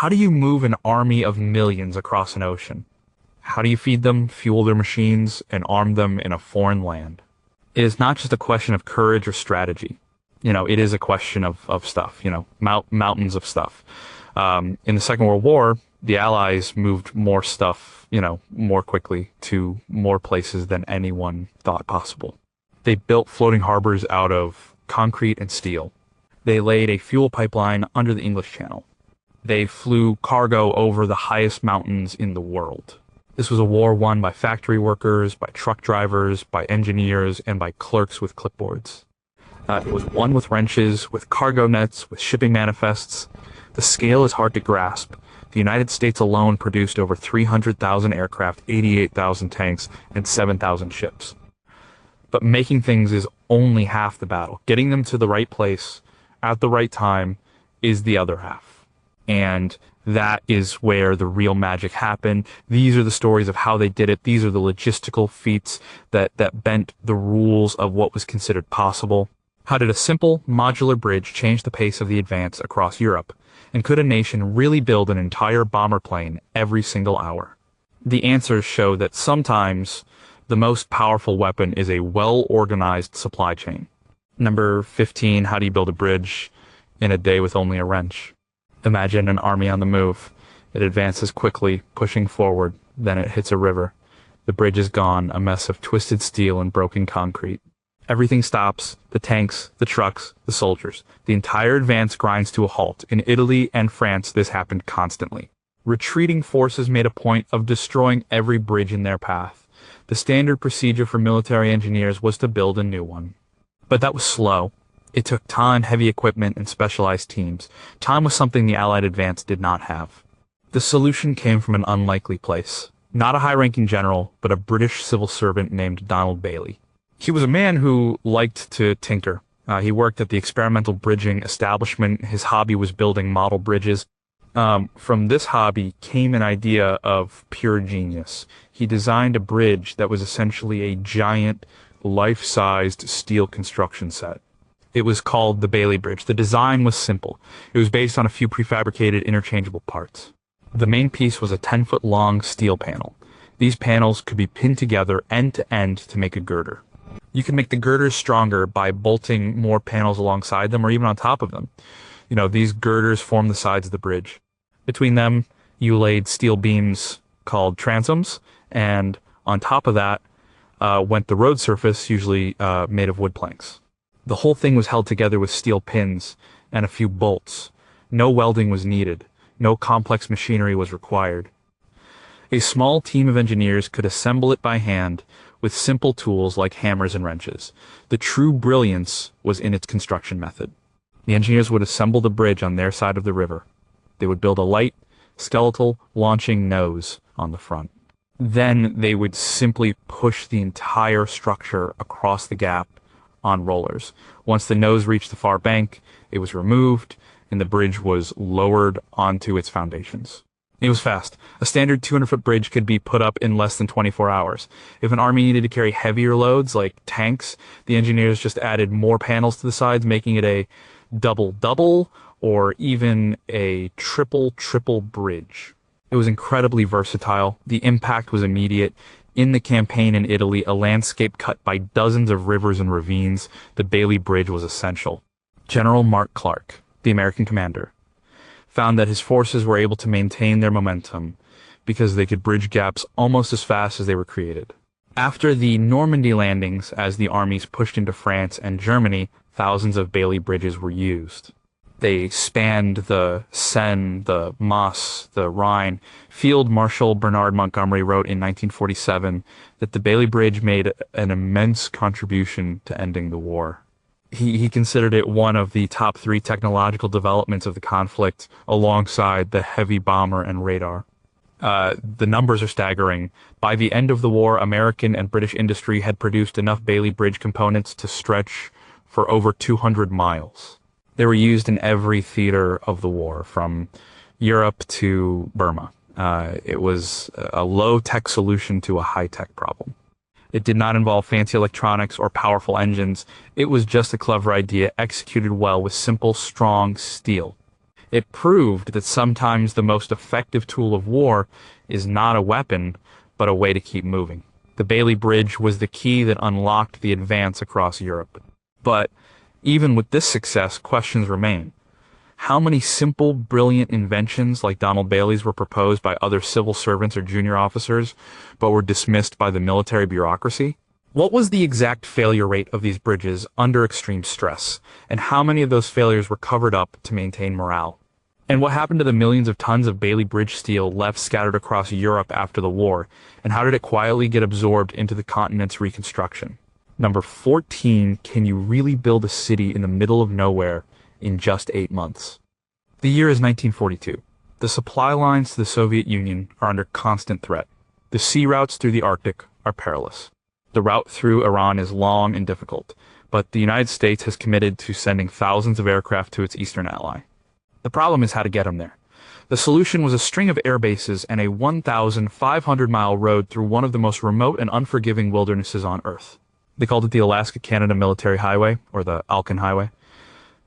How do you move an army of millions across an ocean? How do you feed them, fuel their machines, and arm them in a foreign land? It is not just a question of courage or strategy. It is a question of stuff, mountains of stuff. In the Second World War, the Allies moved more stuff, more quickly to more places than anyone thought possible. They built floating harbors out of concrete and steel. They laid a fuel pipeline under the English Channel. They flew cargo over the highest mountains in the world. This was a war won by factory workers, by truck drivers, by engineers, and by clerks with clipboards. It was won with wrenches, with cargo nets, with shipping manifests. The scale is hard to grasp. The United States alone produced over 300,000 aircraft, 88,000 tanks, and 7,000 ships. But making things is only half the battle. Getting them to the right place at the right time is the other half. And that is where the real magic happened. These are the stories of how they did it. These are the logistical feats that bent the rules of what was considered possible. How did a simple, modular bridge change the pace of the advance across Europe? And could a nation really build an entire bomber plane every single hour? The answers show that sometimes the most powerful weapon is a well-organized supply chain. Number 15, how do you build a bridge in a day with only a wrench? Imagine an army on the move. It advances quickly, pushing forward. Then it hits a river. The bridge is gone, a mess of twisted steel and broken concrete. Everything stops. The tanks, the trucks, the soldiers. The entire advance grinds to a halt. In Italy and France, this happened constantly. Retreating forces made a point of destroying every bridge in their path. The standard procedure for military engineers was to build a new one. But that was slow. It took time, heavy equipment, and specialized teams. Time was something the Allied advance did not have. The solution came from an unlikely place. Not a high-ranking general, but a British civil servant named Donald Bailey. He was a man who liked to tinker. He worked at the experimental bridging establishment. His hobby was building model bridges. From this hobby came an idea of pure genius. He designed a bridge that was essentially a giant, life-sized steel construction set. It was called the Bailey Bridge. The design was simple. It was based on a few prefabricated interchangeable parts. The main piece was a 10-foot-long steel panel. These panels could be pinned together end to end to make a girder. You can make the girders stronger by bolting more panels alongside them or even on top of them. These girders form the sides of the bridge. Between them, you laid steel beams called transoms, and on top of that went the road surface, usually made of wood planks. The whole thing was held together with steel pins and a few bolts. No welding was needed. No complex machinery was required. A small team of engineers could assemble it by hand with simple tools like hammers and wrenches. The true brilliance was in its construction method. The engineers would assemble the bridge on their side of the river. They would build a light, skeletal, launching nose on the front. Then they would simply push the entire structure across the gap on rollers. Once the nose reached the far bank, it was removed, and the bridge was lowered onto its foundations. It was fast. A standard 200-foot bridge could be put up in less than 24 hours. If an army needed to carry heavier loads, like tanks, the engineers just added more panels to the sides, making it a double-double or even a triple-triple bridge. It was incredibly versatile. The impact was immediate. In the campaign in Italy, a landscape cut by dozens of rivers and ravines, the Bailey Bridge was essential. General Mark Clark, the American commander, found that his forces were able to maintain their momentum because they could bridge gaps almost as fast as they were created. After the Normandy landings, as the armies pushed into France and Germany, thousands of Bailey bridges were used. They spanned the Seine, the Maas, the Rhine. Field Marshal Bernard Montgomery wrote in 1947 that the Bailey Bridge made an immense contribution to ending the war. He considered it one of the top 3 technological developments of the conflict, alongside the heavy bomber and radar. The numbers are staggering. By the end of the war, American and British industry had produced enough Bailey Bridge components to stretch for over 200 miles. They were used in every theater of the war, from Europe to Burma. It was a low-tech solution to a high-tech problem. It did not involve fancy electronics or powerful engines. It was just a clever idea executed well with simple, strong steel. It proved that sometimes the most effective tool of war is not a weapon, but a way to keep moving. The Bailey Bridge was the key that unlocked the advance across Europe. But even with this success, questions remain. How many simple, brilliant inventions like Donald Bailey's were proposed by other civil servants or junior officers, but were dismissed by the military bureaucracy? What was the exact failure rate of these bridges under extreme stress, and how many of those failures were covered up to maintain morale? And what happened to the millions of tons of Bailey Bridge steel left scattered across Europe after the war, and how did it quietly get absorbed into the continent's reconstruction? Number 14, can you really build a city in the middle of nowhere in just 8 months? The year is 1942. The supply lines to the Soviet Union are under constant threat. The sea routes through the Arctic are perilous. The route through Iran is long and difficult, but the United States has committed to sending thousands of aircraft to its eastern ally. The problem is how to get them there. The solution was a string of air bases and a 1,500-mile road through one of the most remote and unforgiving wildernesses on Earth. They called it the Alaska-Canada Military Highway, or the Alcan Highway.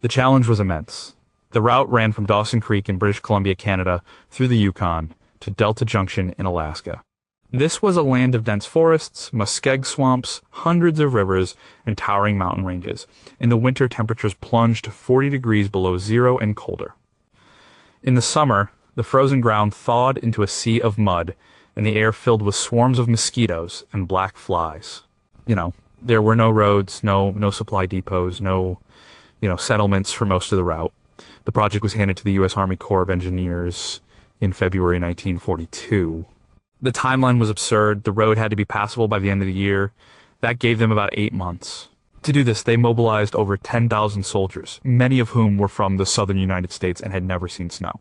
The challenge was immense. The route ran from Dawson Creek in British Columbia, Canada, through the Yukon to Delta Junction in Alaska. This was a land of dense forests, muskeg swamps, hundreds of rivers, and towering mountain ranges. In the winter, temperatures plunged to 40 degrees below zero and colder. In the summer, the frozen ground thawed into a sea of mud, and the air filled with swarms of mosquitoes and black flies. There were no roads, no supply depots, no settlements for most of the route. The project was handed to the U.S. Army Corps of Engineers in February 1942. The timeline was absurd. The road had to be passable by the end of the year. That gave them about 8 months. To do this, they mobilized over 10,000 soldiers, many of whom were from the southern United States and had never seen snow.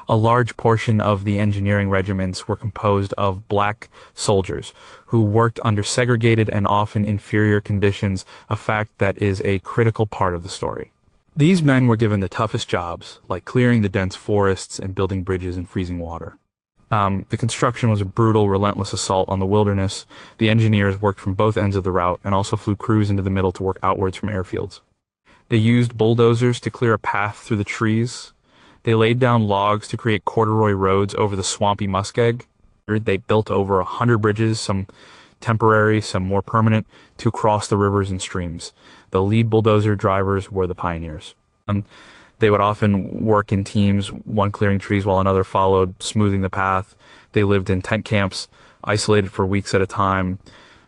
A large portion of the engineering regiments were composed of black soldiers who worked under segregated and often inferior conditions, a fact that is a critical part of the story. These men were given the toughest jobs, like clearing the dense forests and building bridges in freezing water. The construction was a brutal, relentless assault on the wilderness. The engineers worked from both ends of the route and also flew crews into the middle to work outwards from airfields. They used bulldozers to clear a path through the trees. They laid down logs to create corduroy roads over the swampy muskeg. They built over 100 bridges, some temporary, some more permanent, to cross the rivers and streams. The lead bulldozer drivers were the pioneers. They would often work in teams, one clearing trees while another followed, smoothing the path. They lived in tent camps, isolated for weeks at a time,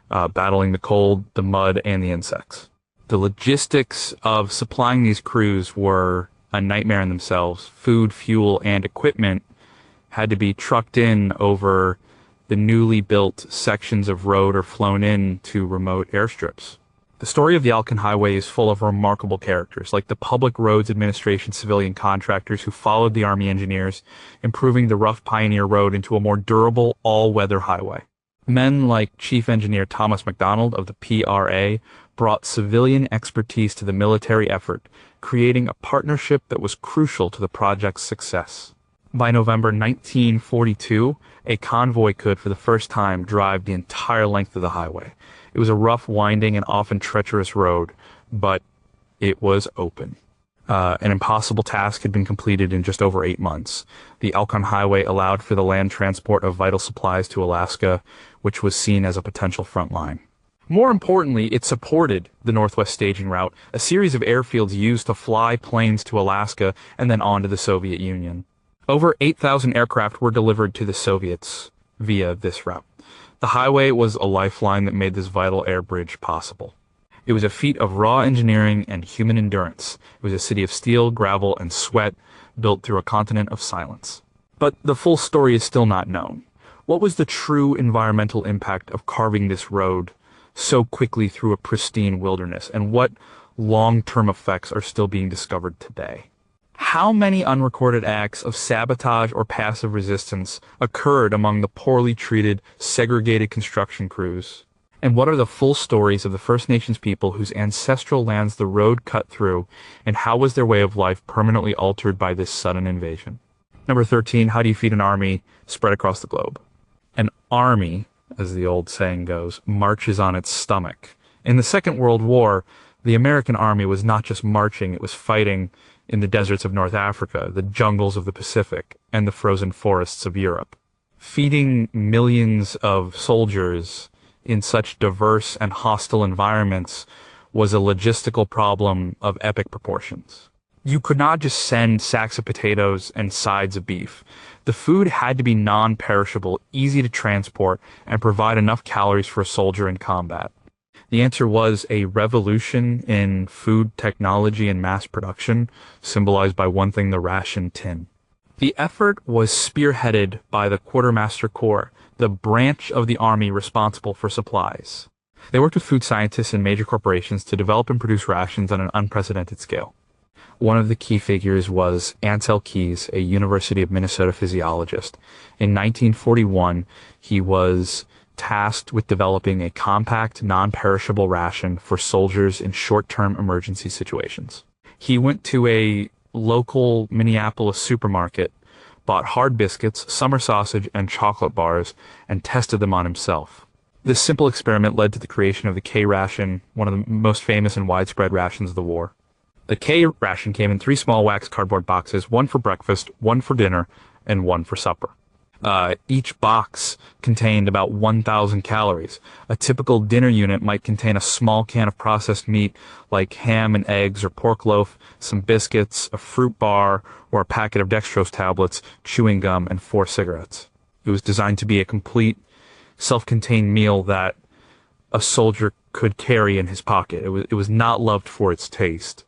battling the cold, the mud, and the insects. The logistics of supplying these crews were a nightmare in themselves. Food, fuel, and equipment had to be trucked in over the newly built sections of road or flown in to remote airstrips. The story of the Alcan Highway is full of remarkable characters, like the Public Roads Administration civilian contractors who followed the Army engineers, improving the rough pioneer road into a more durable, all-weather highway. Men like Chief Engineer Thomas McDonald of the PRA brought civilian expertise to the military effort, creating a partnership that was crucial to the project's success. By November 1942, a convoy could, for the first time, drive the entire length of the highway. It was a rough, winding, and often treacherous road, but it was open. An impossible task had been completed in just over 8 months. The Alcan Highway allowed for the land transport of vital supplies to Alaska, which was seen as a potential front line. More importantly, it supported the Northwest Staging Route, a series of airfields used to fly planes to Alaska and then on to the Soviet Union. Over 8,000 aircraft were delivered to the Soviets via this route. The highway was a lifeline that made this vital air bridge possible. It was a feat of raw engineering and human endurance. It was a city of steel, gravel, and sweat, built through a continent of silence. But the full story is still not known. What was the true environmental impact of carving this road so quickly through a pristine wilderness, and what long-term effects are still being discovered today? How many unrecorded acts of sabotage or passive resistance occurred among the poorly treated, segregated construction crews? And what are the full stories of the First Nations people whose ancestral lands the road cut through, and how was their way of life permanently altered by this sudden invasion? Number 13, how do you feed an army spread across the globe? An army, as the old saying goes, marches on its stomach. In the Second World War, the American army was not just marching, it was fighting in the deserts of North Africa, the jungles of the Pacific, and the frozen forests of Europe. Feeding millions of soldiers in such diverse and hostile environments was a logistical problem of epic proportions. You could not just send sacks of potatoes and sides of beef. The food had to be non-perishable, easy to transport, and provide enough calories for a soldier in combat. The answer was a revolution in food technology and mass production, symbolized by one thing, the ration tin. The effort was spearheaded by the Quartermaster Corps, the branch of the Army responsible for supplies. They worked with food scientists and major corporations to develop and produce rations on an unprecedented scale. One of the key figures was Ancel Keys, a University of Minnesota physiologist. In 1941, he was tasked with developing a compact, non-perishable ration for soldiers in short-term emergency situations. He went to a local Minneapolis supermarket, bought hard biscuits, summer sausage, and chocolate bars, and tested them on himself. This simple experiment led to the creation of the K ration, one of the most famous and widespread rations of the war. The K ration came in 3 small wax cardboard boxes, one for breakfast, one for dinner, and one for supper. Each box contained about 1,000 calories. A typical dinner unit might contain a small can of processed meat like ham and eggs or pork loaf, some biscuits, a fruit bar, or a packet of dextrose tablets, chewing gum, and 4 cigarettes. It was designed to be a complete, self-contained meal that a soldier could carry in his pocket. It was not loved for its taste,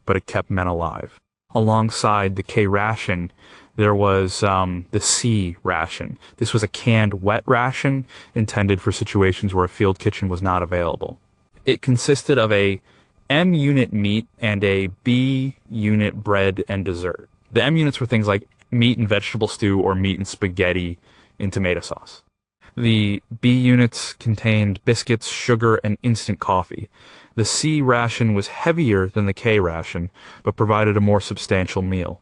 but it kept men alive. Alongside the K ration, there was the C ration. This was a canned wet ration intended for situations where a field kitchen was not available. It consisted of a M unit meat and a B unit bread and dessert. The M units were things like meat and vegetable stew or meat and spaghetti in tomato sauce. The B units contained biscuits, sugar, and instant coffee. The C ration was heavier than the K ration, but provided a more substantial meal.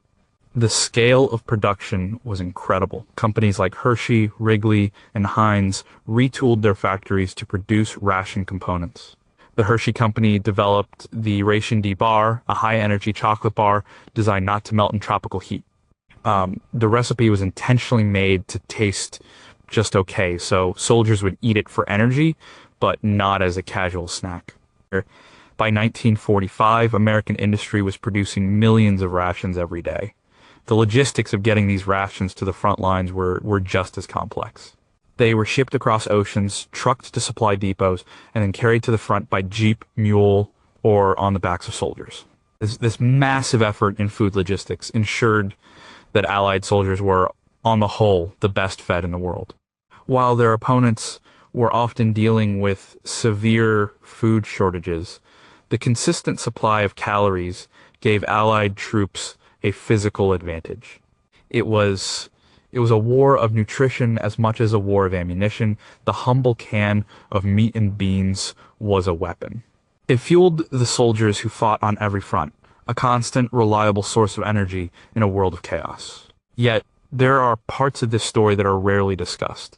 The scale of production was incredible. Companies like Hershey, Wrigley, and Heinz retooled their factories to produce ration components. The Hershey company developed the Ration D bar, a high-energy chocolate bar designed not to melt in tropical heat. The recipe was intentionally made to taste just okay, so soldiers would eat it for energy, but not as a casual snack. By 1945, American industry was producing millions of rations every day. The logistics of getting these rations to the front lines were just as complex. They were shipped across oceans, trucked to supply depots, and then carried to the front by jeep, mule, or on the backs of soldiers. This massive effort in food logistics ensured that Allied soldiers were, on the whole, the best fed in the world. While their opponents were often dealing with severe food shortages, the consistent supply of calories gave Allied troops a physical advantage. It was a war of nutrition as much as a war of ammunition. The humble can of meat and beans was a weapon. It fueled the soldiers who fought on every front, a constant, reliable source of energy in a world of chaos. Yet, there are parts of this story that are rarely discussed.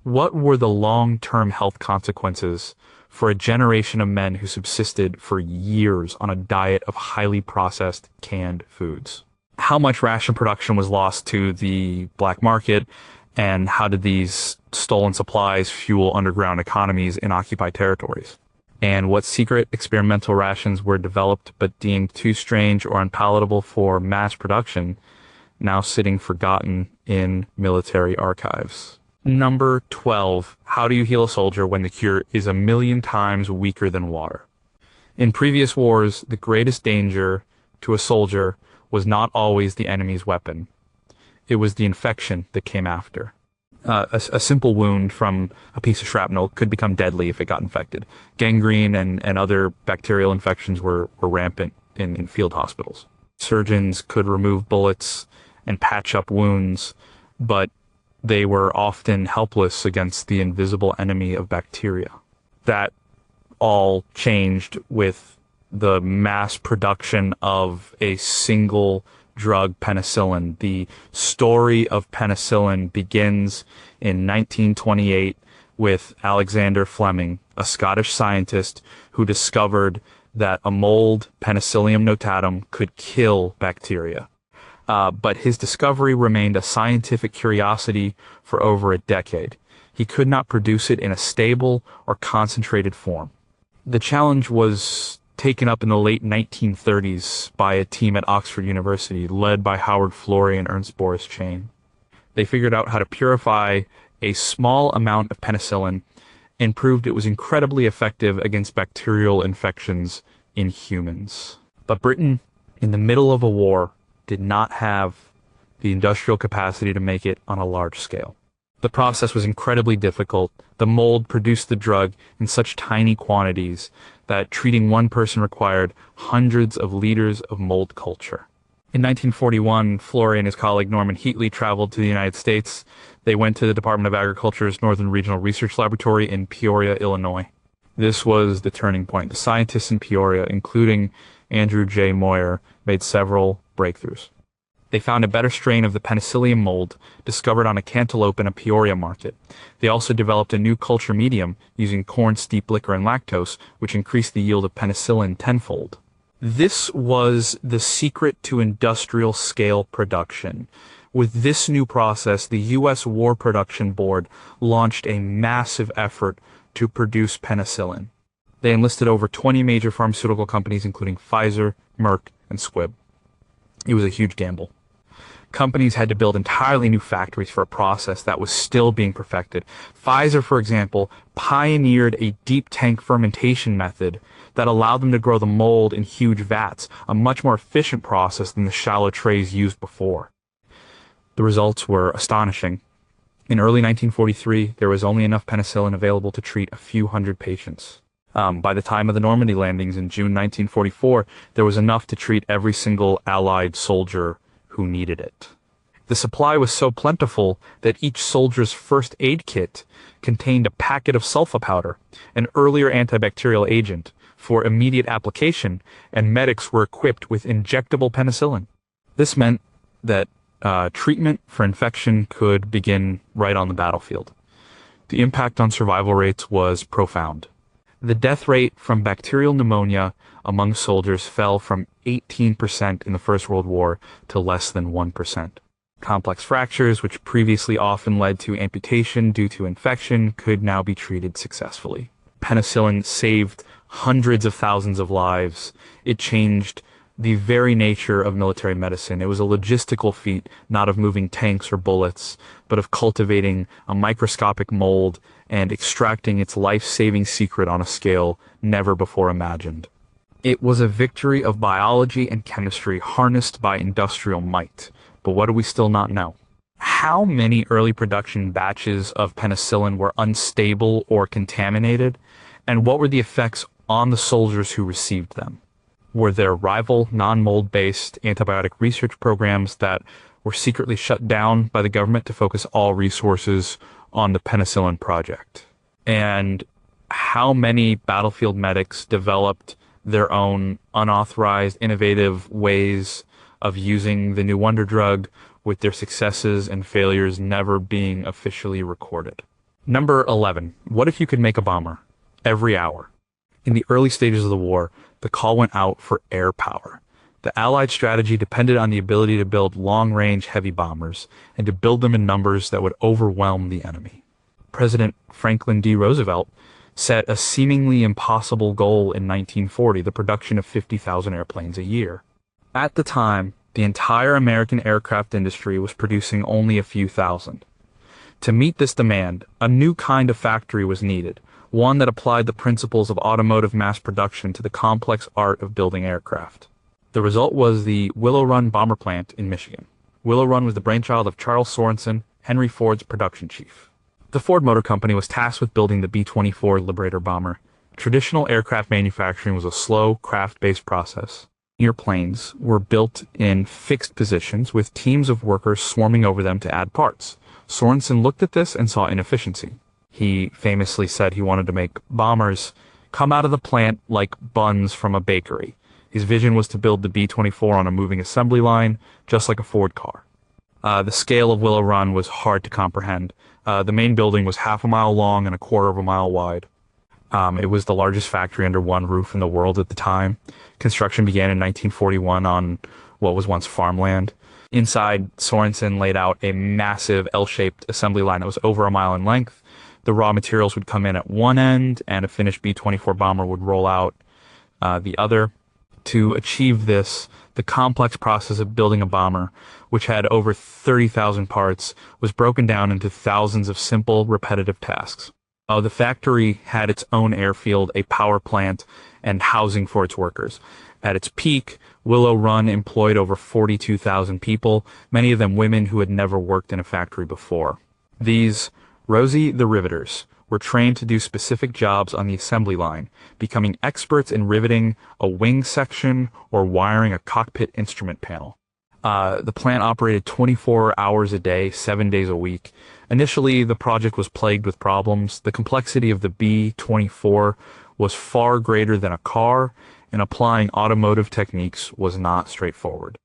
What were the long-term health consequences for a generation of men who subsisted for years on a diet of highly processed canned foods? How much ration production was lost to the black market, and how did these stolen supplies fuel underground economies in occupied territories? And what secret experimental rations were developed but deemed too strange or unpalatable for mass production, now sitting forgotten in military archives? Number 12. How do you heal a soldier when the cure is 1,000,000 times weaker than water? In previous wars, the greatest danger to a soldier was not always the enemy's weapon. It was the infection that came after. A simple wound from a piece of shrapnel could become deadly if it got infected. Gangrene and other bacterial infections were rampant in field hospitals. Surgeons could remove bullets and patch up wounds, but they were often helpless against the invisible enemy of bacteria. That all changed with the mass production of a single drug, penicillin. The story of penicillin begins in 1928 with Alexander Fleming, a Scottish scientist who discovered that a mold, Penicillium notatum, could kill bacteria. But his discovery remained a scientific curiosity for over a decade. He could not produce it in a stable or concentrated form. The challenge was taken up in the late 1930s by a team at Oxford University, led by Howard Florey and Ernst Boris Chain. They figured out how to purify a small amount of penicillin and proved it was incredibly effective against bacterial infections in humans. But Britain, in the middle of a war, did not have the industrial capacity to make it on a large scale. The process was incredibly difficult. The mold produced the drug in such tiny quantities that treating one person required hundreds of liters of mold culture. In 1941, Florey and his colleague Norman Heatley traveled to the United States. They went to the Department of Agriculture's Northern Regional Research Laboratory in Peoria, Illinois. This was the turning point. The scientists in Peoria, including Andrew J. Moyer, made several breakthroughs. They found a better strain of the penicillium mold discovered on a cantaloupe in a Peoria market. They also developed a new culture medium using corn, steep liquor, and lactose, which increased the yield of penicillin tenfold. This was the secret to industrial scale production. With this new process, the U.S. War Production Board launched a massive effort to produce penicillin. They enlisted over 20 major pharmaceutical companies, including Pfizer, Merck, and Squibb. It was a huge gamble. Companies had to build entirely new factories for a process that was still being perfected. Pfizer, for example, pioneered a deep tank fermentation method that allowed them to grow the mold in huge vats, a much more efficient process than the shallow trays used before. The results were astonishing. In early 1943, there was only enough penicillin available to treat a few hundred patients. By the time of the Normandy landings in June 1944, there was enough to treat every single Allied soldier who needed it. The supply was so plentiful that each soldier's first aid kit contained a packet of sulfa powder, an earlier antibacterial agent, for immediate application, and medics were equipped with injectable penicillin. This meant that treatment for infection could begin right on the battlefield. The impact on survival rates was profound. The death rate from bacterial pneumonia among soldiers fell from 18% in the First World War to less than 1%. Complex fractures, which previously often led to amputation due to infection, could now be treated successfully. Penicillin saved hundreds of thousands of lives. It changed the very nature of military medicine. It was a logistical feat, not of moving tanks or bullets, but of cultivating a microscopic mold and extracting its life-saving secret on a scale never before imagined. It was a victory of biology and chemistry harnessed by industrial might. But what do we still not know? How many early production batches of penicillin were unstable or contaminated? And what were the effects on the soldiers who received them? Were there rival non-mold-based antibiotic research programs that were secretly shut down by the government to focus all resources on the penicillin project? And how many battlefield medics developed their own unauthorized, innovative ways of using the new wonder drug, with their successes and failures never being officially recorded? Number 11. What if you could make a bomber every hour? In the early stages of the war, the call went out for air power. The Allied strategy depended on the ability to build long-range heavy bombers and to build them in numbers that would overwhelm the enemy. President Franklin D. Roosevelt set a seemingly impossible goal in 1940, the production of 50,000 airplanes a year. At the time, the entire American aircraft industry was producing only a few thousand. To meet this demand, a new kind of factory was needed, one that applied the principles of automotive mass production to the complex art of building aircraft. The result was the Willow Run Bomber Plant in Michigan. Willow Run was the brainchild of Charles Sorensen, Henry Ford's production chief. The Ford Motor Company was tasked with building the B-24 Liberator bomber. Traditional aircraft manufacturing was a slow, craft-based process. Airplanes were built in fixed positions with teams of workers swarming over them to add parts. Sorensen looked at this and saw inefficiency. He famously said he wanted to make bombers come out of the plant like buns from a bakery. His vision was to build the B-24 on a moving assembly line, just like a Ford car. The scale of Willow Run was hard to comprehend. The main building was half a mile long and a quarter of a mile wide. It was the largest factory under one roof in the world at the time. Construction began in 1941 on what was once farmland. Inside, Sorensen laid out a massive L-shaped assembly line that was over a mile in length. The raw materials would come in at one end, and a finished B-24 bomber would roll out the other. To achieve this, the complex process of building a bomber, which had over 30,000 parts, was broken down into thousands of simple, repetitive tasks. The factory had its own airfield, a power plant, and housing for its workers. At its peak, Willow Run employed over 42,000 people, many of them women who had never worked in a factory before. These Rosie the Riveters were trained to do specific jobs on the assembly line, becoming experts in riveting a wing section or wiring a cockpit instrument panel. The plant operated 24 hours a day, 7 days a week. Initially, the project was plagued with problems. The complexity of the B-24 was far greater than a car, and applying automotive techniques was not straightforward.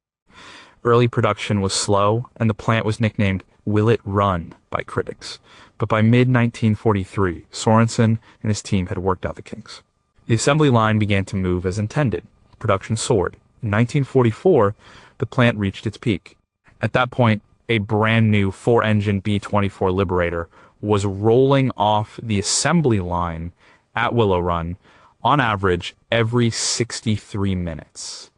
Early production was slow, and the plant was nicknamed "Will It Run" by critics. But by mid-1943, Sorensen and his team had worked out the kinks. The assembly line began to move as intended. Production soared. In 1944, the plant reached its peak. At that point, a brand new 4-engine B-24 Liberator was rolling off the assembly line at Willow Run on average every 63 minutes.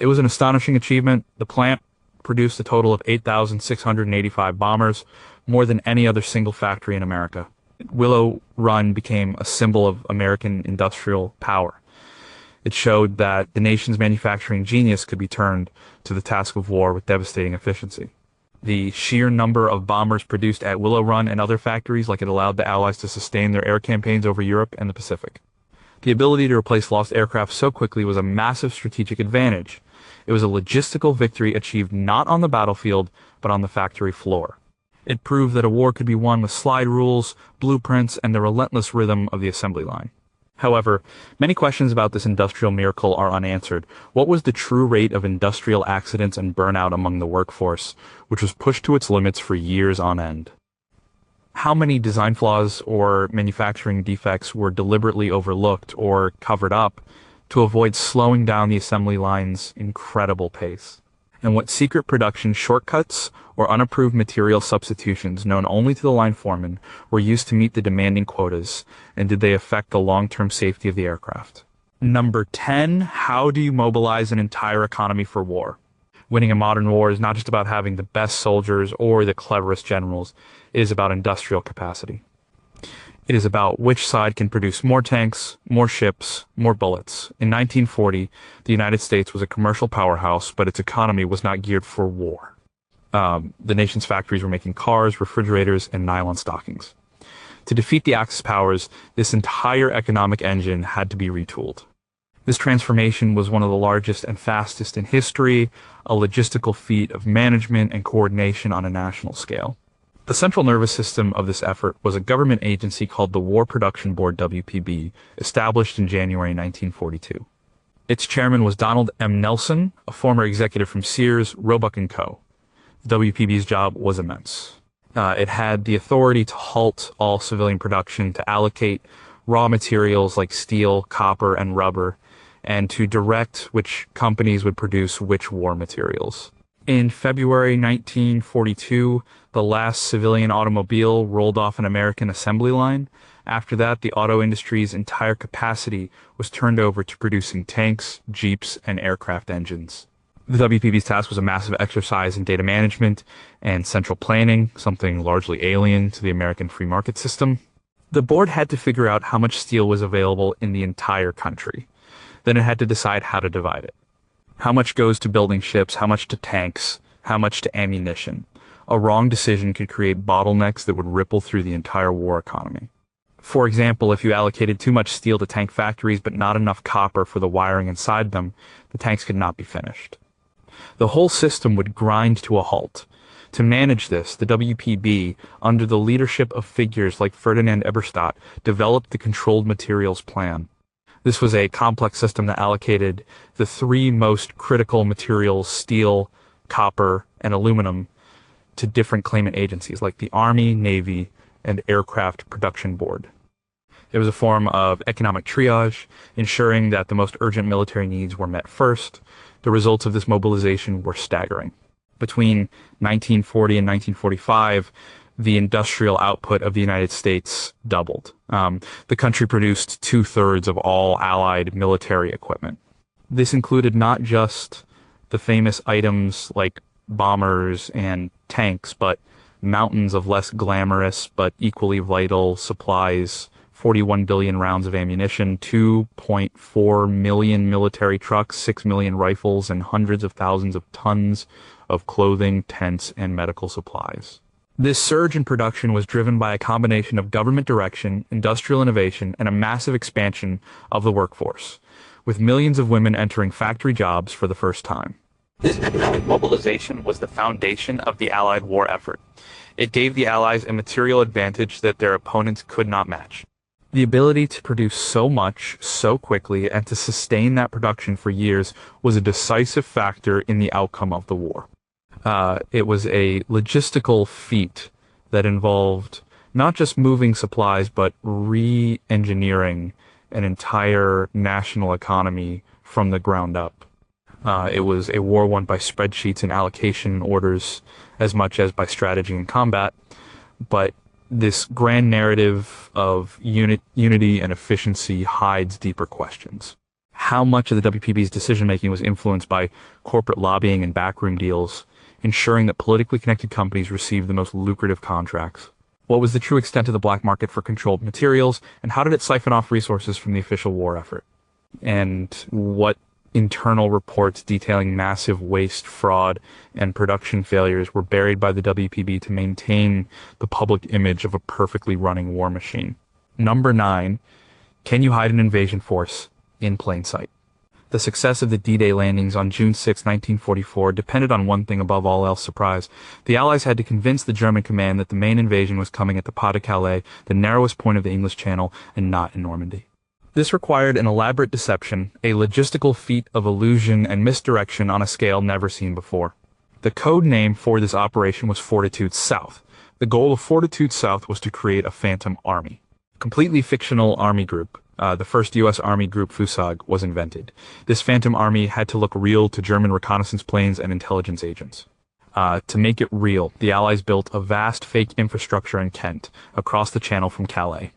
It was an astonishing achievement. The plant produced a total of 8,685 bombers, more than any other single factory in America. Willow Run became a symbol of American industrial power. It showed that the nation's manufacturing genius could be turned to the task of war with devastating efficiency. The sheer number of bombers produced at Willow Run and other factories it allowed the Allies to sustain their air campaigns over Europe and the Pacific. The ability to replace lost aircraft so quickly was a massive strategic advantage. It was a logistical victory achieved not on the battlefield, but on the factory floor. It proved that a war could be won with slide rules, blueprints, and the relentless rhythm of the assembly line. However, many questions about this industrial miracle are unanswered. What was the true rate of industrial accidents and burnout among the workforce, which was pushed to its limits for years on end? How many design flaws or manufacturing defects were deliberately overlooked or covered up to avoid slowing down the assembly line's incredible pace? And what secret production shortcuts or unapproved material substitutions known only to the line foreman were used to meet the demanding quotas, and did they affect the long-term safety of the aircraft? Number 10, how do you mobilize an entire economy for war? Winning a modern war is not just about having the best soldiers or the cleverest generals. It is about industrial capacity. It is about which side can produce more tanks, more ships, more bullets. In 1940, the United States was a commercial powerhouse, but its economy was not geared for war. The nation's factories were making cars, refrigerators, and nylon stockings. To defeat the Axis powers, this entire economic engine had to be retooled. This transformation was one of the largest and fastest in history, a logistical feat of management and coordination on a national scale. The central nervous system of this effort was a government agency called the War Production Board, WPB, established in January 1942. Its chairman was Donald M. Nelson, a former executive from Sears, Roebuck & Co. The WPB's job was immense. It had the authority to halt all civilian production, to allocate raw materials like steel, copper, and rubber, and to direct which companies would produce which war materials. In February 1942, the last civilian automobile rolled off an American assembly line. After that, the auto industry's entire capacity was turned over to producing tanks, jeeps, and aircraft engines. The WPB's task was a massive exercise in data management and central planning, something largely alien to the American free market system. The board had to figure out how much steel was available in the entire country. Then it had to decide how to divide it. How much goes to building ships, how much to tanks, how much to ammunition. A wrong decision could create bottlenecks that would ripple through the entire war economy. For example, if you allocated too much steel to tank factories but not enough copper for the wiring inside them, the tanks could not be finished. The whole system would grind to a halt. To manage this, the WPB, under the leadership of figures like Ferdinand Eberstadt, developed the Controlled Materials Plan. This was a complex system that allocated the three most critical materials, steel, copper, and aluminum, to different claimant agencies like the Army, Navy, and Aircraft Production Board. It was a form of economic triage, ensuring that the most urgent military needs were met first. The results of this mobilization were staggering. Between 1940 and 1945, the industrial output of the United States doubled. The country produced 2/3 of all Allied military equipment. This included not just the famous items like bombers and tanks, but mountains of less glamorous but equally vital supplies, 41 billion rounds of ammunition, 2.4 million military trucks, 6 million rifles, and hundreds of thousands of tons of clothing, tents, and medical supplies. This surge in production was driven by a combination of government direction, industrial innovation, and a massive expansion of the workforce, with millions of women entering factory jobs for the first time. This economic mobilization was the foundation of the Allied war effort. It gave the Allies a material advantage that their opponents could not match. The ability to produce so much, so quickly, and to sustain that production for years was a decisive factor in the outcome of the war. It was a logistical feat that involved not just moving supplies, but re-engineering an entire national economy from the ground up. It was a war won by spreadsheets and allocation orders as much as by strategy and combat, but this grand narrative of unity and efficiency hides deeper questions. How much of the WPB's decision-making was influenced by corporate lobbying and backroom deals, ensuring that politically connected companies received the most lucrative contracts? What was the true extent of the black market for controlled materials, and how did it siphon off resources from the official war effort? And what internal reports detailing massive waste, fraud, and production failures were buried by the WPB to maintain the public image of a perfectly running war machine? Number 9, can you hide an invasion force in plain sight? The success of the D-Day landings on June 6, 1944 depended on one thing above all else: surprise. The Allies had to convince the German command that the main invasion was coming at the Pas-de-Calais, the narrowest point of the English Channel, and not in Normandy. This required an elaborate deception, a logistical feat of illusion and misdirection on a scale never seen before. The code name for this operation was Fortitude South. The goal of Fortitude South was to create a phantom army. A completely fictional army group, the first U.S. Army group FUSAG, was invented. This phantom army had to look real to German reconnaissance planes and intelligence agents. To make it real, the Allies built a vast fake infrastructure in Kent, across the channel from Calais.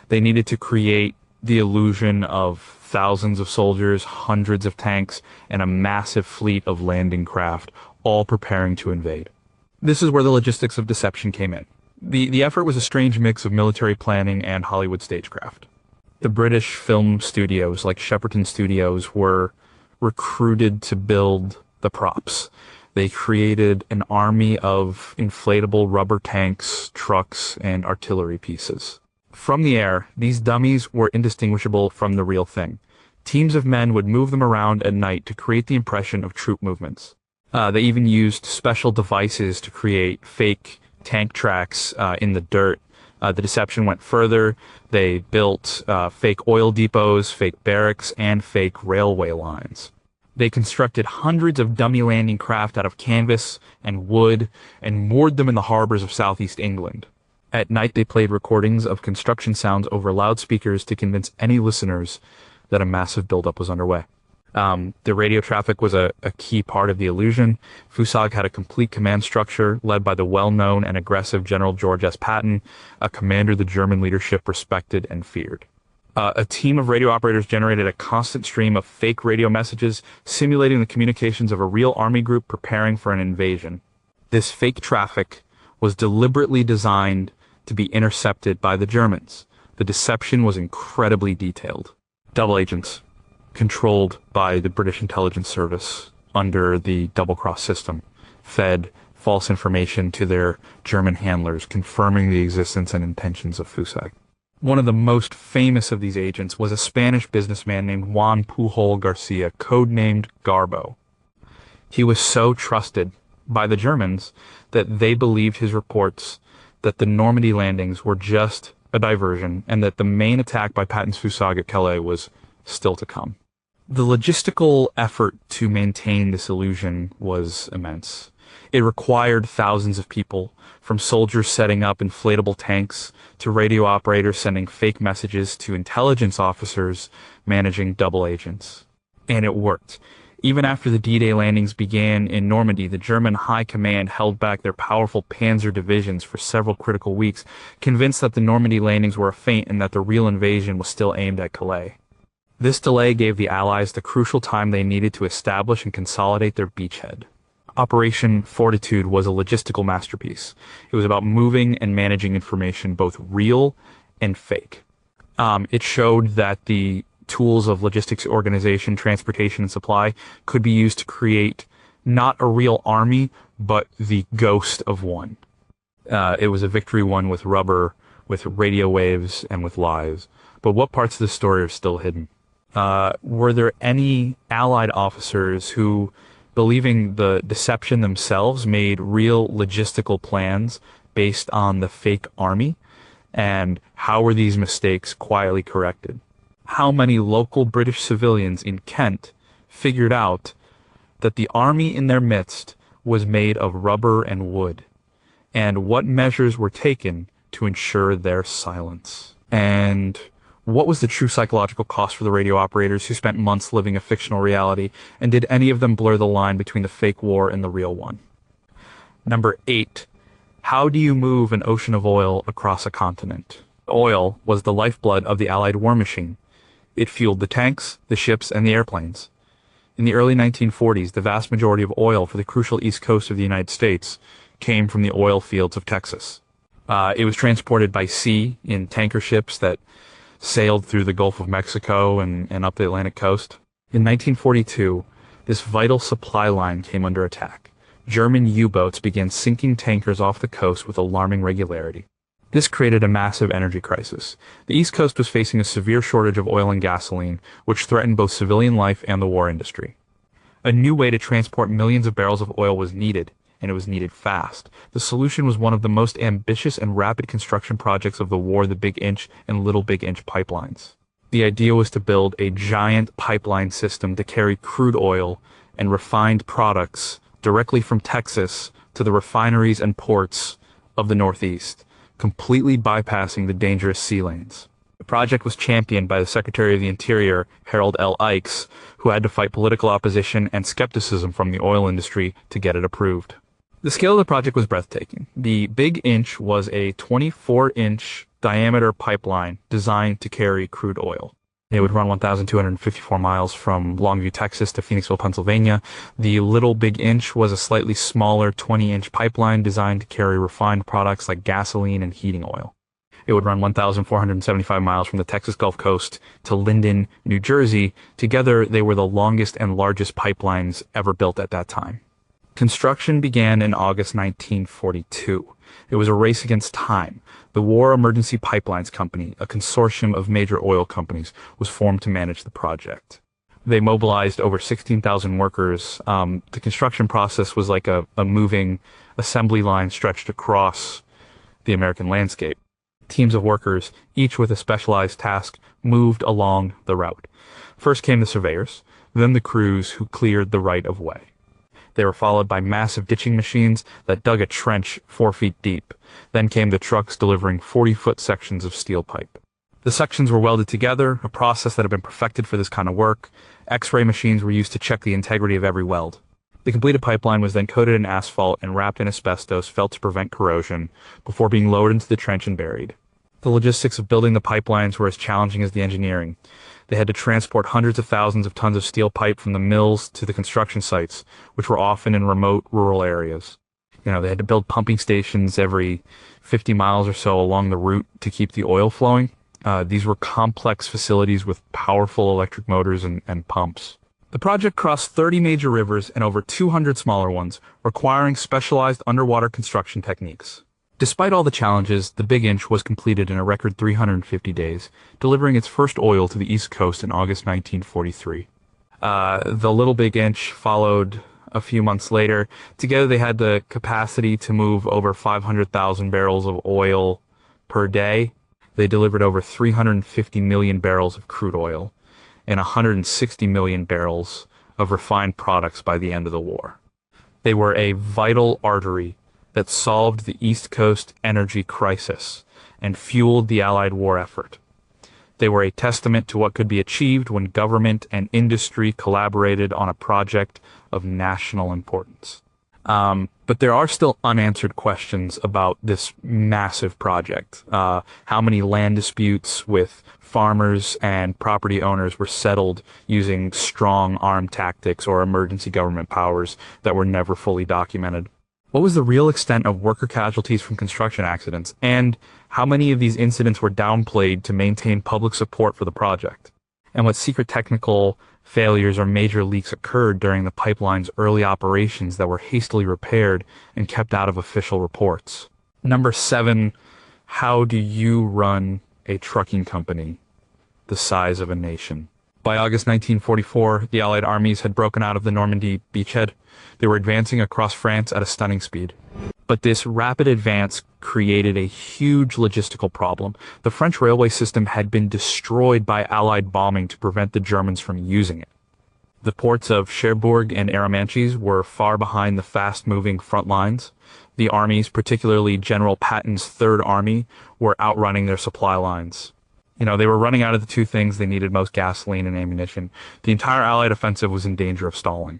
They needed to create the illusion of thousands of soldiers, hundreds of tanks, and a massive fleet of landing craft, all preparing to invade. This is where the logistics of deception came in. The effort was a strange mix of military planning and Hollywood stagecraft. The British film studios, like Shepperton Studios, were recruited to build the props. They created an army of inflatable rubber tanks, trucks, and artillery pieces. From the air, these dummies were indistinguishable from the real thing. Teams of men would move them around at night to create the impression of troop movements. They even used special devices to create fake tank tracks in the dirt. The deception went further. They built fake oil depots, fake barracks, and fake railway lines. They constructed hundreds of dummy landing craft out of canvas and wood and moored them in the harbors of southeast England. At night, they played recordings of construction sounds over loudspeakers to convince any listeners that a massive buildup was underway. The radio traffic was a key part of the illusion. FUSAG had a complete command structure led by the well-known and aggressive General George S. Patton, a commander the German leadership respected and feared. A team of radio operators generated a constant stream of fake radio messages, simulating the communications of a real army group preparing for an invasion. This fake traffic was deliberately designed to be intercepted by the Germans. The deception was incredibly detailed. Double agents, controlled by the British intelligence service under the double-cross system, fed false information to their German handlers, confirming the existence and intentions of FUSAG. One of the most famous of these agents was a Spanish businessman named Juan Pujol Garcia, codenamed Garbo. He was so trusted by the Germans that they believed his reports that the Normandy landings were just a diversion and that the main attack by Patton's FUSAG at Calais was still to come. The logistical effort to maintain this illusion was immense. It required thousands of people, from soldiers setting up inflatable tanks to radio operators sending fake messages to intelligence officers managing double agents. And it worked. Even after the D-Day landings began in Normandy, the German high command held back their powerful panzer divisions for several critical weeks, convinced that the Normandy landings were a feint and that the real invasion was still aimed at Calais. This delay gave the Allies the crucial time they needed to establish and consolidate their beachhead. Operation Fortitude was a logistical masterpiece. It was about moving and managing information, both real and fake. It showed that the tools of logistics organization, transportation, and supply could be used to create not a real army, but the ghost of one. It was a victory won with rubber, with radio waves, and with lies. But what parts of the story are still hidden? Were there any Allied officers who, believing the deception themselves, made real logistical plans based on the fake army? And how were these mistakes quietly corrected? How many local British civilians in Kent figured out that the army in their midst was made of rubber and wood? And what measures were taken to ensure their silence? And what was the true psychological cost for the radio operators who spent months living a fictional reality? And did any of them blur the line between the fake war and the real one? Number 8. How do you move an ocean of oil across a continent? Oil was the lifeblood of the Allied war machine. It fueled the tanks, the ships, and the airplanes. In the early 1940s, the vast majority of oil for the crucial east coast of the United States came from the oil fields of Texas. It was transported by sea in tanker ships that sailed through the Gulf of Mexico and up the Atlantic coast. In 1942, this vital supply line came under attack. German U-boats began sinking tankers off the coast with alarming regularity. This created a massive energy crisis. The East Coast was facing a severe shortage of oil and gasoline, which threatened both civilian life and the war industry. A new way to transport millions of barrels of oil was needed, and it was needed fast. The solution was one of the most ambitious and rapid construction projects of the war, the Big Inch and Little Big Inch pipelines. The idea was to build a giant pipeline system to carry crude oil and refined products directly from Texas to the refineries and ports of the Northeast, completely bypassing the dangerous sea lanes. The project was championed by the Secretary of the Interior, Harold L. Ikes, who had to fight political opposition and skepticism from the oil industry to get it approved. The scale of the project was breathtaking. The Big Inch was a 24-inch diameter pipeline designed to carry crude oil. It would run 1,254 miles from Longview, Texas to Phoenixville, Pennsylvania. The Little Big Inch was a slightly smaller 20-inch pipeline designed to carry refined products like gasoline and heating oil. It would run 1,475 miles from the Texas Gulf Coast to Linden, New Jersey. Together, they were the longest and largest pipelines ever built at that time. Construction began in August 1942. It was a race against time. The War Emergency Pipelines Company, a consortium of major oil companies, was formed to manage the project. They mobilized over 16,000 workers. The construction process was like a moving assembly line stretched across the American landscape. Teams of workers, each with a specialized task, moved along the route. First came the surveyors, then the crews who cleared the right-of-way. They were followed by massive ditching machines that dug a trench 4 feet deep. Then came the trucks delivering 40-foot sections of steel pipe. The sections were welded together, a process that had been perfected for this kind of work. X-ray machines were used to check the integrity of every weld. The completed pipeline was then coated in asphalt and wrapped in asbestos felt to prevent corrosion before being lowered into the trench and buried. The logistics of building the pipelines were as challenging as the engineering. They had to transport hundreds of thousands of tons of steel pipe from the mills to the construction sites, which were often in remote rural areas. They had to build pumping stations every 50 miles or so along the route to keep the oil flowing. These were complex facilities with powerful electric motors and pumps. The project crossed 30 major rivers and over 200 smaller ones, requiring specialized underwater construction techniques. Despite all the challenges, the Big Inch was completed in a record 350 days, delivering its first oil to the East Coast in August 1943. The Little Big Inch followed a few months later. Together they had the capacity to move over 500,000 barrels of oil per day. They delivered over 350 million barrels of crude oil and 160 million barrels of refined products by the end of the war. They were a vital artery that solved the East Coast energy crisis and fueled the Allied war effort. They were a testament to what could be achieved when government and industry collaborated on a project of national importance. But there are still unanswered questions about this massive project. How many land disputes with farmers and property owners were settled using strong armed tactics or emergency government powers that were never fully documented? What was the real extent of worker casualties from construction accidents, and how many of these incidents were downplayed to maintain public support for the project? And what secret technical failures or major leaks occurred during the pipeline's early operations that were hastily repaired and kept out of official reports? Number 7, how do you run a trucking company the size of a nation? By August 1944, the Allied armies had broken out of the Normandy beachhead. They were advancing across France at a stunning speed. But this rapid advance created a huge logistical problem. The French railway system had been destroyed by Allied bombing to prevent the Germans from using it. The ports of Cherbourg and Arromanches were far behind the fast-moving front lines. The armies, particularly General Patton's Third Army, were outrunning their supply lines. They were running out of the two things they needed most: gasoline and ammunition. The entire Allied offensive was in danger of stalling.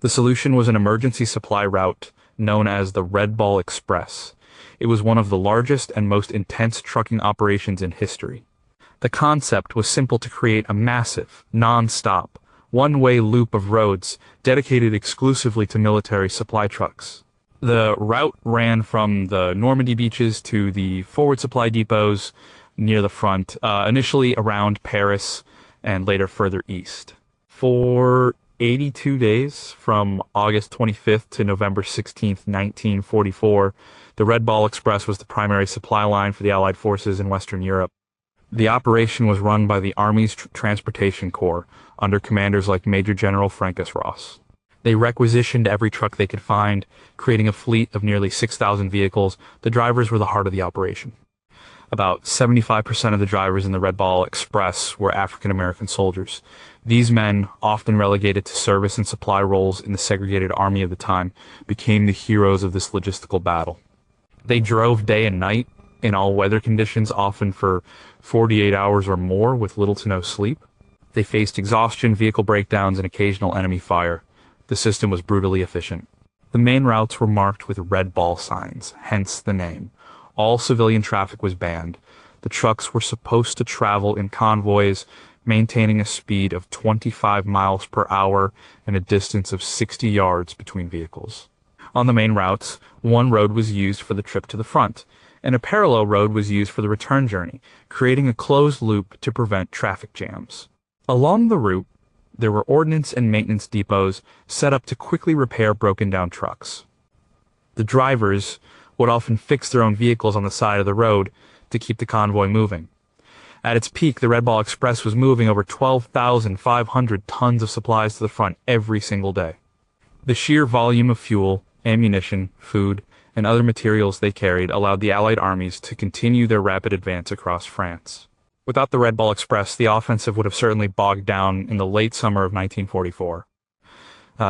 The solution was an emergency supply route known as the Red Ball Express. It was one of the largest and most intense trucking operations in history. The concept was simple: to create a massive, non-stop, one-way loop of roads dedicated exclusively to military supply trucks. The route ran from the Normandy beaches to the forward supply depots near the front, initially around Paris and later further east. For 82 days, from August 25th to November 16th, 1944, the Red Ball Express was the primary supply line for the Allied forces in Western Europe. The operation was run by the Army's Transportation Corps, under commanders like Major General Francis Ross. They requisitioned every truck they could find, creating a fleet of nearly 6,000 vehicles. The drivers were the heart of the operation. About 75% of the drivers in the Red Ball Express were African American soldiers. These men, often relegated to service and supply roles in the segregated army of the time, became the heroes of this logistical battle. They drove day and night in all weather conditions, often for 48 hours or more with little to no sleep. They faced exhaustion, vehicle breakdowns, and occasional enemy fire. The system was brutally efficient. The main routes were marked with red ball signs, hence the name. All civilian traffic was banned. The trucks were supposed to travel in convoys, maintaining a speed of 25 miles per hour and a distance of 60 yards between vehicles. On the main routes, one road was used for the trip to the front, and a parallel road was used for the return journey, creating a closed loop to prevent traffic jams. Along the route, there were ordnance and maintenance depots set up to quickly repair broken-down trucks. The drivers would often fix their own vehicles on the side of the road to keep the convoy moving. At its peak, the Red Ball Express was moving over 12,500 tons of supplies to the front every single day. The sheer volume of fuel, ammunition, food, and other materials they carried allowed the Allied armies to continue their rapid advance across France. Without the Red Ball Express, the offensive would have certainly bogged down in the late summer of 1944.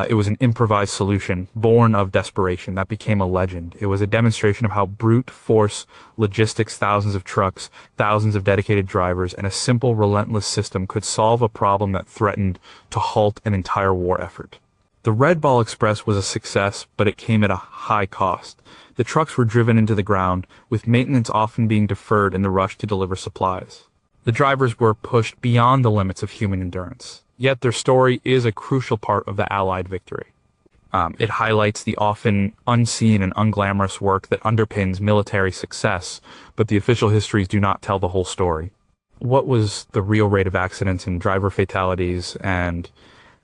It was an improvised solution, born of desperation, that became a legend. It was a demonstration of how brute force logistics, thousands of trucks, thousands of dedicated drivers, and a simple, relentless system could solve a problem that threatened to halt an entire war effort. The Red Ball Express was a success, but it came at a high cost. The trucks were driven into the ground, with maintenance often being deferred in the rush to deliver supplies. The drivers were pushed beyond the limits of human endurance. Yet their story is a crucial part of the Allied victory. It highlights the often unseen and unglamorous work that underpins military success, but the official histories do not tell the whole story. What was the real rate of accidents and driver fatalities, and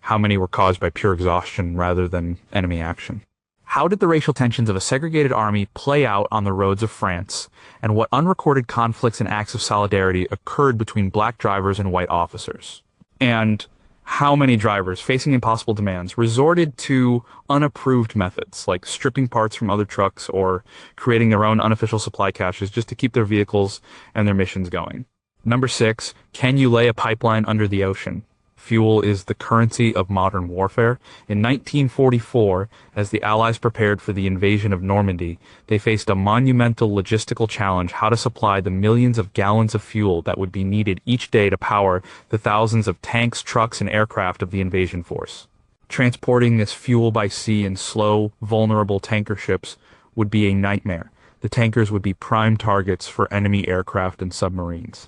how many were caused by pure exhaustion rather than enemy action? How did the racial tensions of a segregated army play out on the roads of France, and what unrecorded conflicts and acts of solidarity occurred between black drivers and white officers? And how many drivers, facing impossible demands, resorted to unapproved methods like stripping parts from other trucks or creating their own unofficial supply caches just to keep their vehicles and their missions going? Number 6, can you lay a pipeline under the ocean? Fuel is the currency of modern warfare. In 1944, as the Allies prepared for the invasion of Normandy, they faced a monumental logistical challenge: how to supply the millions of gallons of fuel that would be needed each day to power the thousands of tanks, trucks, and aircraft of the invasion force. Transporting this fuel by sea in slow, vulnerable tanker ships would be a nightmare. The tankers would be prime targets for enemy aircraft and submarines.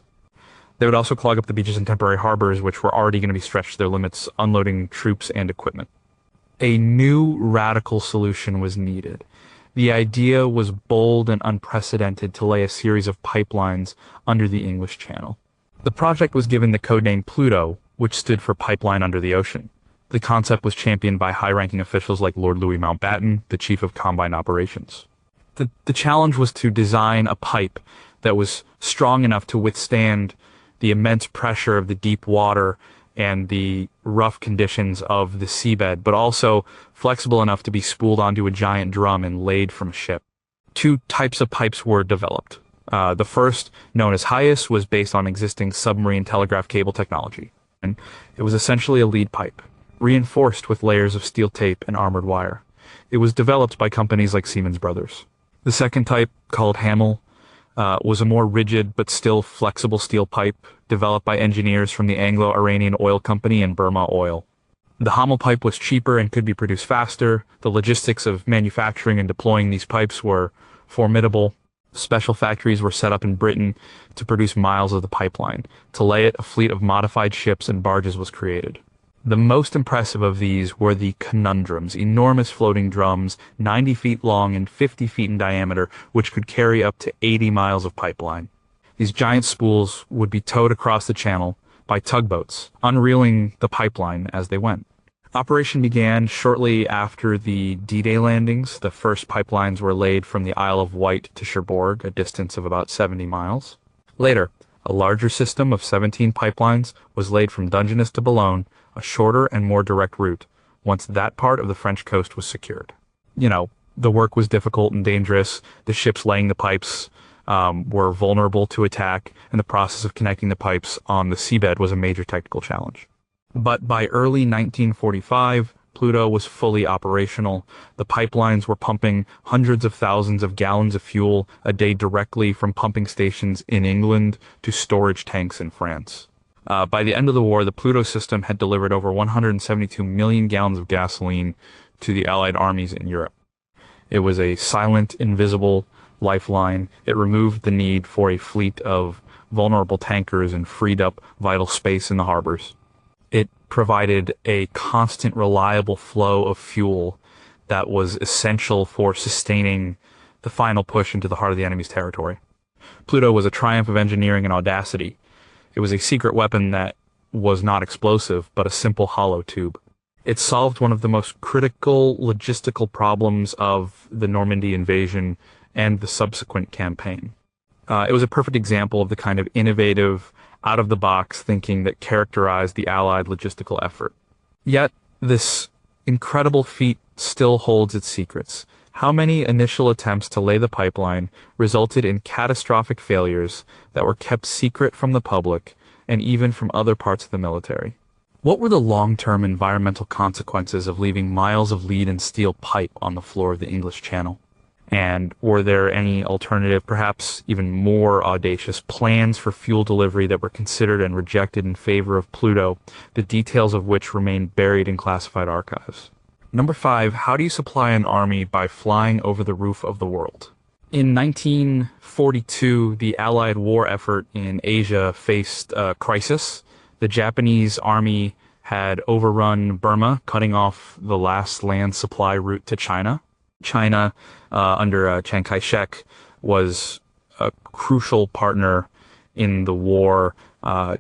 They would also clog up the beaches and temporary harbors, which were already going to be stretched to their limits, unloading troops and equipment. A new radical solution was needed. The idea was bold and unprecedented: to lay a series of pipelines under the English Channel. The project was given the codename Pluto, which stood for Pipeline Under the Ocean. The concept was championed by high-ranking officials like Lord Louis Mountbatten, the chief of combined operations. The challenge was to design a pipe that was strong enough to withstand the immense pressure of the deep water and the rough conditions of the seabed, but also flexible enough to be spooled onto a giant drum and laid from a ship. Two types of pipes were developed. The first, known as Hyas, was based on existing submarine telegraph cable technology. And it was essentially a lead pipe, reinforced with layers of steel tape and armored wire. It was developed by companies like Siemens Brothers. The second type, called Hamel, was a more rigid but still flexible steel pipe developed by engineers from the Anglo-Iranian Oil Company and Burma Oil. The Hamel pipe was cheaper and could be produced faster. The logistics of manufacturing and deploying these pipes were formidable. Special factories were set up in Britain to produce miles of the pipeline. To lay it, a fleet of modified ships and barges was created. The most impressive of these were the conundrums, enormous floating drums, 90 feet long and 50 feet in diameter, which could carry up to 80 miles of pipeline. These giant spools would be towed across the channel by tugboats, unreeling the pipeline as they went. Operation began shortly after the D-Day landings. The first pipelines were laid from the Isle of Wight to Cherbourg, a distance of about 70 miles. Later, a larger system of 17 pipelines was laid from Dungeness to Boulogne, a shorter and more direct route, once that part of the French coast was secured. The work was difficult and dangerous. The ships laying the pipes were vulnerable to attack, and the process of connecting the pipes on the seabed was a major technical challenge. But by early 1945, Pluto was fully operational. The pipelines were pumping hundreds of thousands of gallons of fuel a day directly from pumping stations in England to storage tanks in France. By the end of the war, the Pluto system had delivered over 172 million gallons of gasoline to the Allied armies in Europe. It was a silent, invisible lifeline. It removed the need for a fleet of vulnerable tankers and freed up vital space in the harbors. It provided a constant, reliable flow of fuel that was essential for sustaining the final push into the heart of the enemy's territory. Pluto was a triumph of engineering and audacity. It was a secret weapon that was not explosive, but a simple hollow tube. It solved one of the most critical logistical problems of the Normandy invasion and the subsequent campaign. It was a perfect example of the kind of innovative, out-of-the-box thinking that characterized the Allied logistical effort. Yet, this incredible feat still holds its secrets. How many initial attempts to lay the pipeline resulted in catastrophic failures that were kept secret from the public and even from other parts of the military? What were the long-term environmental consequences of leaving miles of lead and steel pipe on the floor of the English Channel? And were there any alternative, perhaps even more audacious, plans for fuel delivery that were considered and rejected in favor of Pluto, the details of which remain buried in classified archives? Number 5, how do you supply an army by flying over the roof of the world? In 1942, the Allied war effort in Asia faced a crisis. The Japanese army had overrun Burma, cutting off the last land supply route to China. China, under Chiang Kai-shek, was a crucial partner in the war,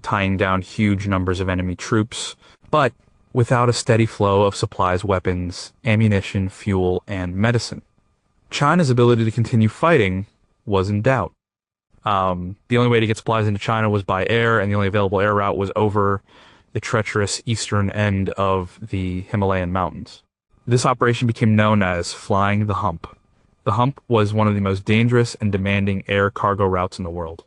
tying down huge numbers of enemy troops. But without a steady flow of supplies, weapons, ammunition, fuel, and medicine, China's ability to continue fighting was in doubt. The only way to get supplies into China was by air, and the only available air route was over the treacherous eastern end of the Himalayan mountains. This operation became known as Flying the Hump. The Hump was one of the most dangerous and demanding air cargo routes in the world.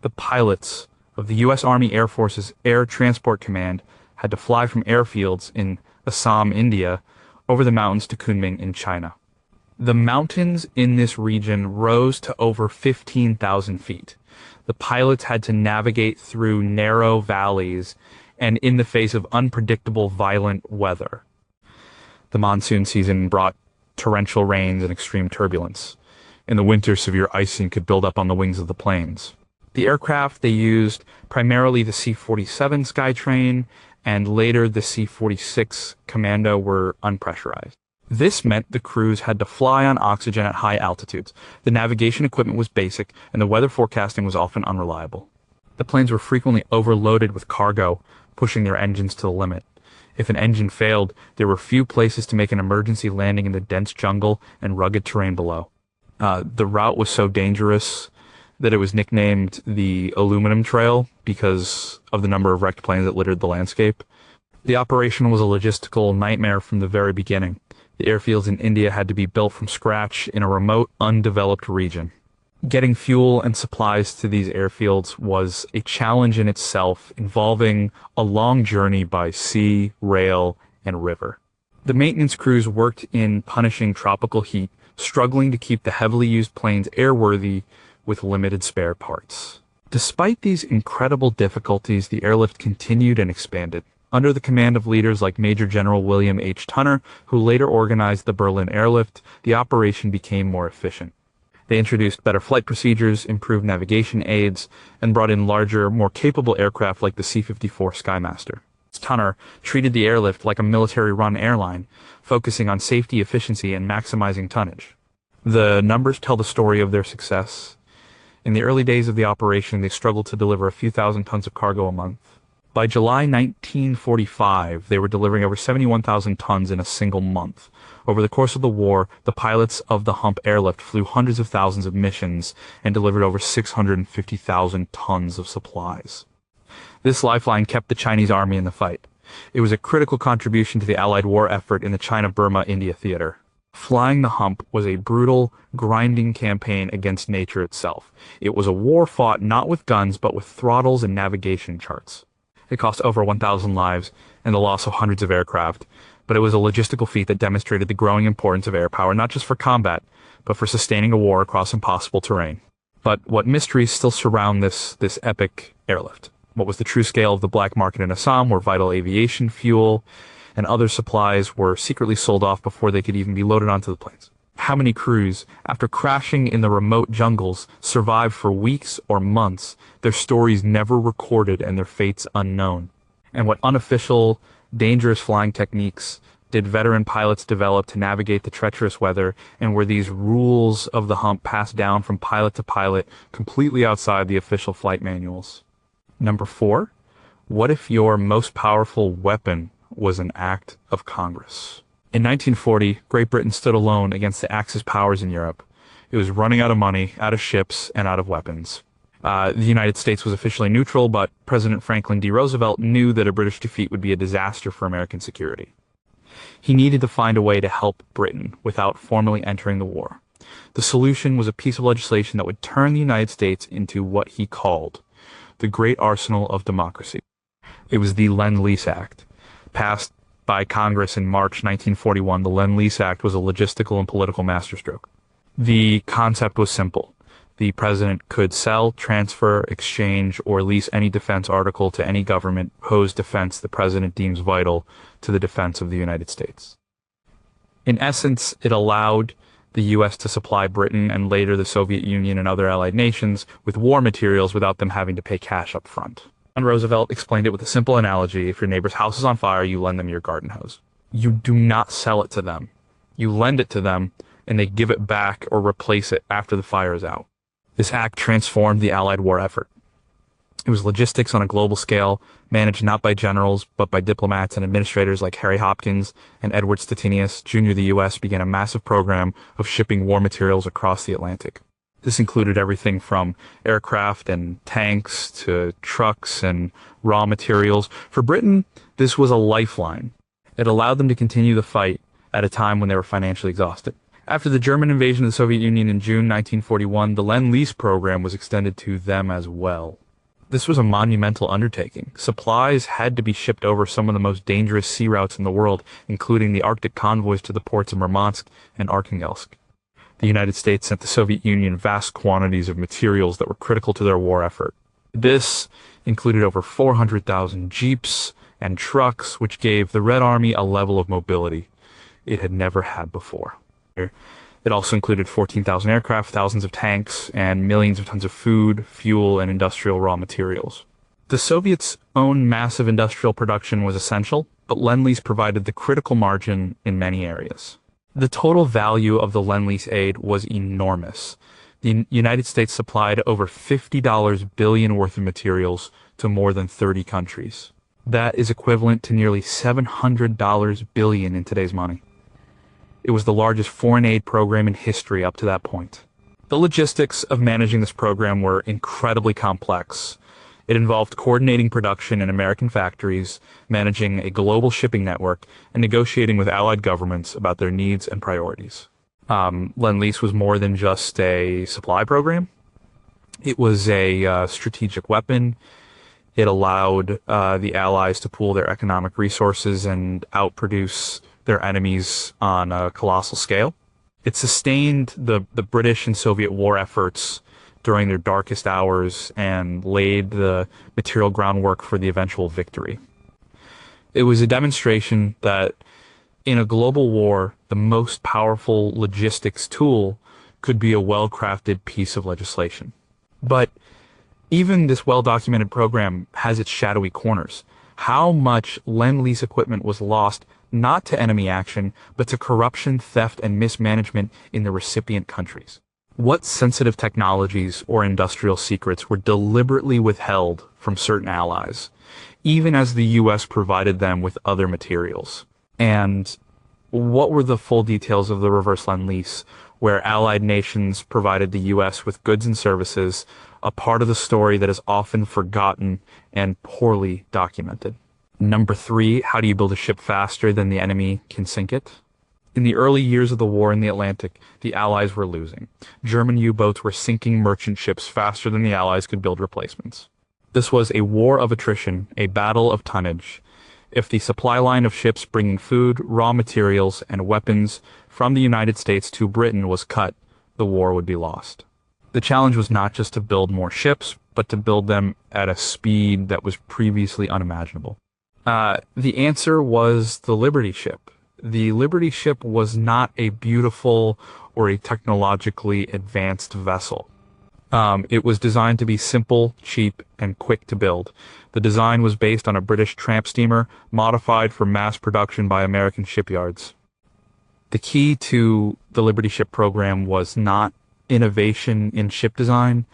The pilots of the U.S. Army Air Force's Air Transport Command had to fly from airfields in Assam, India, over the mountains to Kunming in China. The mountains in this region rose to over 15,000 feet. The pilots had to navigate through narrow valleys and in the face of unpredictable, violent weather. The monsoon season brought torrential rains and extreme turbulence. In the winter, severe icing could build up on the wings of the planes. The aircraft they used, primarily the C-47 Skytrain and later the C-46 Commando, were unpressurized. This meant the crews had to fly on oxygen at high altitudes. The navigation equipment was basic, and the weather forecasting was often unreliable. The planes were frequently overloaded with cargo, pushing their engines to the limit. If an engine failed, there were few places to make an emergency landing in the dense jungle and rugged terrain below. The route was so dangerous that it was nicknamed the Aluminum Trail because of the number of wrecked planes that littered the landscape. The operation was a logistical nightmare from the very beginning. The airfields in India had to be built from scratch in a remote, undeveloped region. Getting fuel and supplies to these airfields was a challenge in itself, involving a long journey by sea, rail, and river. The maintenance crews worked in punishing tropical heat, struggling to keep the heavily used planes airworthy with limited spare parts. Despite these incredible difficulties, the airlift continued and expanded. Under the command of leaders like Major General William H. Tunner, who later organized the Berlin Airlift, the operation became more efficient. They introduced better flight procedures, improved navigation aids, and brought in larger, more capable aircraft like the C-54 Skymaster. Tunner treated the airlift like a military-run airline, focusing on safety, efficiency, and maximizing tonnage. The numbers tell the story of their success. In the early days of the operation, they struggled to deliver a few thousand tons of cargo a month. By July 1945, they were delivering over 71,000 tons in a single month. Over the course of the war, the pilots of the Hump airlift flew hundreds of thousands of missions and delivered over 650,000 tons of supplies. This lifeline kept the Chinese army in the fight. It was a critical contribution to the Allied war effort in the China-Burma-India theater. Flying the Hump was a brutal, grinding campaign against nature itself. It was a war fought not with guns, but with throttles and navigation charts. It cost over 1,000 lives and the loss of hundreds of aircraft, but it was a logistical feat that demonstrated the growing importance of air power, not just for combat, but for sustaining a war across impossible terrain. But what mysteries still surround this epic airlift? What was the true scale of the black market in Assam, where vital aviation fuel and other supplies were secretly sold off before they could even be loaded onto the planes? How many crews, after crashing in the remote jungles, survived for weeks or months, their stories never recorded and their fates unknown? And what unofficial, dangerous flying techniques did veteran pilots develop to navigate the treacherous weather, and were these rules of the Hump passed down from pilot to pilot, completely outside the official flight manuals? Number 4, what if your most powerful weapon was an act of Congress? In 1940, Great Britain stood alone against the Axis powers in Europe. It was running out of money, out of ships, and out of weapons. The United States was officially neutral, but President Franklin D. Roosevelt knew that a British defeat would be a disaster for American security. He needed to find a way to help Britain without formally entering the war. The solution was a piece of legislation that would turn the United States into what he called the Great Arsenal of Democracy. It was the Lend-Lease Act. Passed by Congress in March 1941, the Lend-Lease Act was a logistical and political masterstroke. The concept was simple. The president could sell, transfer, exchange, or lease any defense article to any government whose defense the president deems vital to the defense of the United States. In essence, it allowed the U.S. to supply Britain and later the Soviet Union and other allied nations with war materials without them having to pay cash up front. And Roosevelt explained it with a simple analogy. If your neighbor's house is on fire, you lend them your garden hose. You do not sell it to them. You lend it to them, and they give it back or replace it after the fire is out. This act transformed the Allied war effort. It was logistics on a global scale, managed not by generals, but by diplomats and administrators like Harry Hopkins and Edward Stettinius. Jr. The U.S. began a massive program of shipping war materials across the Atlantic. This included everything from aircraft and tanks to trucks and raw materials. For Britain, this was a lifeline. It allowed them to continue the fight at a time when they were financially exhausted. After the German invasion of the Soviet Union in June 1941, the Lend-Lease program was extended to them as well. This was a monumental undertaking. Supplies had to be shipped over some of the most dangerous sea routes in the world, including the Arctic convoys to the ports of Murmansk and Arkhangelsk. The United States sent the Soviet Union vast quantities of materials that were critical to their war effort. This included over 400,000 jeeps and trucks, which gave the Red Army a level of mobility it had never had before. It also included 14,000 aircraft, thousands of tanks, and millions of tons of food, fuel, and industrial raw materials. The Soviets' own massive industrial production was essential, but Lend-Lease provided the critical margin in many areas. The total value of the Lend-Lease aid was enormous. The United States supplied over $50 billion worth of materials to more than 30 countries. That is equivalent to nearly $700 billion in today's money. It was the largest foreign aid program in history up to that point. The logistics of managing this program were incredibly complex. It involved coordinating production in American factories, managing a global shipping network, and negotiating with allied governments about their needs and priorities. Lend-Lease was more than just a supply program. It was a strategic weapon. It allowed the Allies to pool their economic resources and outproduce their enemies on a colossal scale. It sustained the British and Soviet war efforts during their darkest hours and laid the material groundwork for the eventual victory. It was a demonstration that in a global war, the most powerful logistics tool could be a well-crafted piece of legislation. But even this well-documented program has its shadowy corners. How much Lend-Lease equipment was lost not to enemy action, but to corruption, theft, and mismanagement in the recipient countries? What sensitive technologies or industrial secrets were deliberately withheld from certain allies, even as the U.S. provided them with other materials? And what were the full details of the reverse Lend-Lease, where allied nations provided the U.S. with goods and services, a part of the story that is often forgotten and poorly documented? Number 3, how do you build a ship faster than the enemy can sink it? In the early years of the war in the Atlantic, the Allies were losing. German U-boats were sinking merchant ships faster than the Allies could build replacements. This was a war of attrition, a battle of tonnage. If the supply line of ships bringing food, raw materials, and weapons from the United States to Britain was cut, the war would be lost. The challenge was not just to build more ships, but to build them at a speed that was previously unimaginable. The answer was the Liberty ship. The Liberty ship was not a beautiful or a technologically advanced vessel. It was designed to be simple, cheap, and quick to build. The design was based on a British tramp steamer modified for mass production by American shipyards. The key to the Liberty ship program was not innovation in ship design,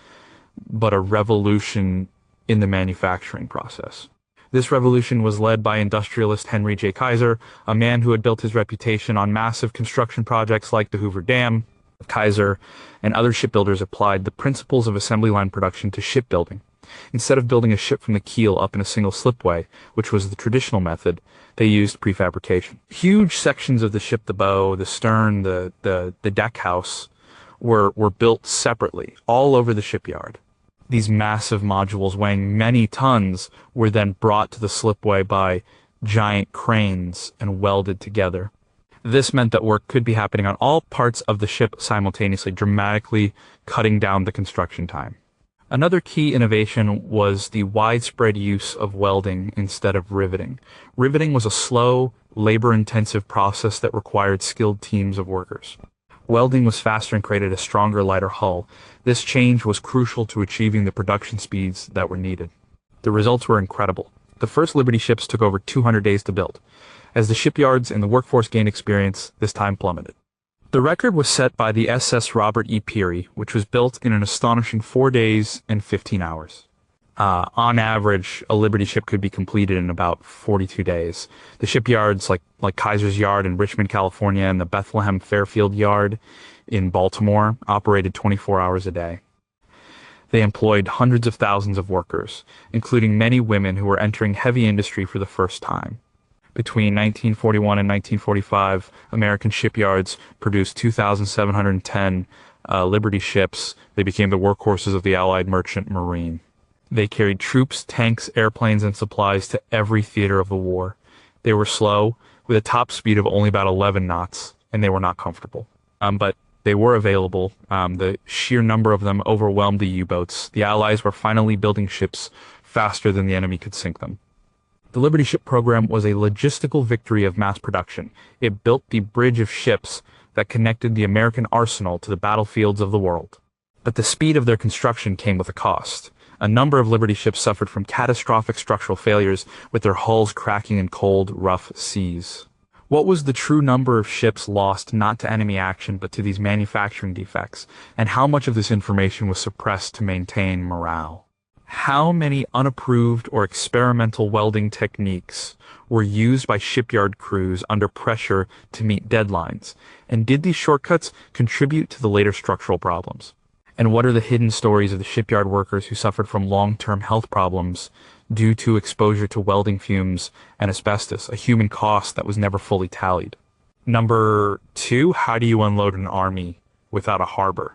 but a revolution in the manufacturing process. This revolution was led by industrialist Henry J. Kaiser, a man who had built his reputation on massive construction projects like the Hoover Dam. Kaiser and other shipbuilders applied the principles of assembly line production to shipbuilding. Instead of building a ship from the keel up in a single slipway, which was the traditional method, they used prefabrication. Huge sections of the ship, the bow, the stern, the deck house, were built separately all over the shipyard. These massive modules weighing many tons were then brought to the slipway by giant cranes and welded together. This meant that work could be happening on all parts of the ship simultaneously, dramatically cutting down the construction time. Another key innovation was the widespread use of welding instead of riveting. Riveting was a slow, labor-intensive process that required skilled teams of workers. Welding was faster and created a stronger, lighter hull. This change was crucial to achieving the production speeds that were needed. The results were incredible. The first Liberty ships took over 200 days to build. As the shipyards and the workforce gained experience, this time plummeted. The record was set by the SS Robert E. Peary, which was built in an astonishing 4 days and 15 hours. On average, a Liberty ship could be completed in about 42 days. The shipyards like Kaiser's Yard in Richmond, California, and the Bethlehem Fairfield Yard in Baltimore operated 24 hours a day. They employed hundreds of thousands of workers, including many women who were entering heavy industry for the first time. Between 1941 and 1945, American shipyards produced 2,710 Liberty ships. They became the workhorses of the Allied merchant marine. They carried troops, tanks, airplanes, and supplies to every theater of the war. They were slow, with a top speed of only about 11 knots, and they were not comfortable. But they were available. The sheer number of them overwhelmed the U-boats. The Allies were finally building ships faster than the enemy could sink them. The Liberty Ship program was a logistical victory of mass production. It built the bridge of ships that connected the American arsenal to the battlefields of the world. But the speed of their construction came with a cost. A number of Liberty ships suffered from catastrophic structural failures, with their hulls cracking in cold, rough seas. What was the true number of ships lost not to enemy action but to these manufacturing defects, and how much of this information was suppressed to maintain morale? How many unapproved or experimental welding techniques were used by shipyard crews under pressure to meet deadlines, and did these shortcuts contribute to the later structural problems? And what are the hidden stories of the shipyard workers who suffered from long-term health problems due to exposure to welding fumes and asbestos, a human cost that was never fully tallied? Number 2, how do you unload an army without a harbor?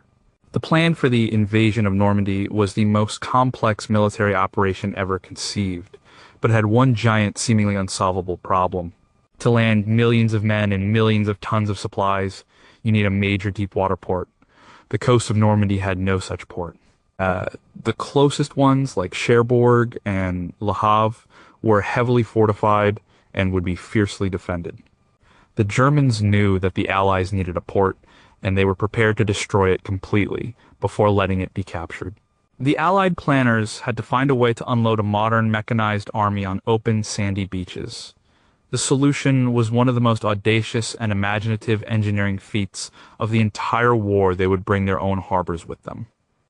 The plan for the invasion of Normandy was the most complex military operation ever conceived, but it had one giant, seemingly unsolvable problem. To land millions of men and millions of tons of supplies, you need a major deep water port. The coast of Normandy had no such port. The closest ones, like Cherbourg and Le Havre, were heavily fortified and would be fiercely defended. The Germans knew that the Allies needed a port, and they were prepared to destroy it completely before letting it be captured. The Allied planners had to find a way to unload a modern mechanized army on open, sandy beaches. The solution was one of the most audacious and imaginative engineering feats of the entire war. They would bring their own harbors with them.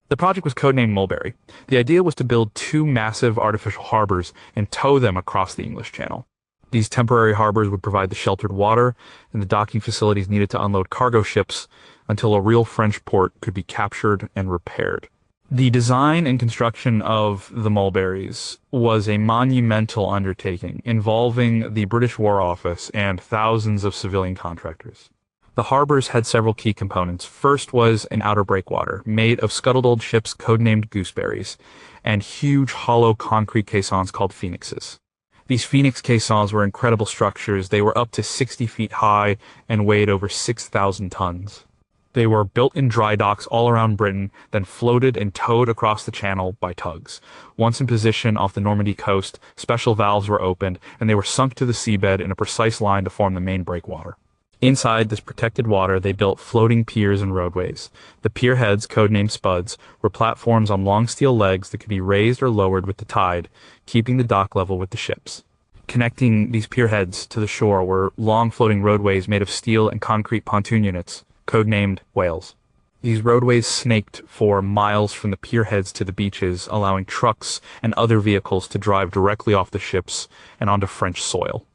The project was codenamed Mulberry. The idea was to build 2 massive artificial harbors and tow them across the English Channel. These temporary harbors would provide the sheltered water and the docking facilities needed to unload cargo ships until a real French port could be captured and repaired. The design and construction of the Mulberries was a monumental undertaking involving the British War Office and thousands of civilian contractors. The harbors had several key components. First was an outer breakwater made of scuttled old ships codenamed Gooseberries and huge hollow concrete caissons called Phoenixes. These Phoenix caissons were incredible structures. They were up to 60 feet high and weighed over 6,000 tons. They were built in dry docks all around Britain, then floated and towed across the channel by tugs. Once in position off the Normandy coast, special valves were opened, and they were sunk to the seabed in a precise line to form the main breakwater. Inside this protected water, they built floating piers and roadways. The pier heads, codenamed spuds, were platforms on long steel legs that could be raised or lowered with the tide, keeping the dock level with the ships. Connecting these pier heads to the shore were long floating roadways made of steel and concrete pontoon units, codenamed whales. These roadways snaked for miles from the pier heads to the beaches, allowing trucks and other vehicles to drive directly off the ships and onto French soil.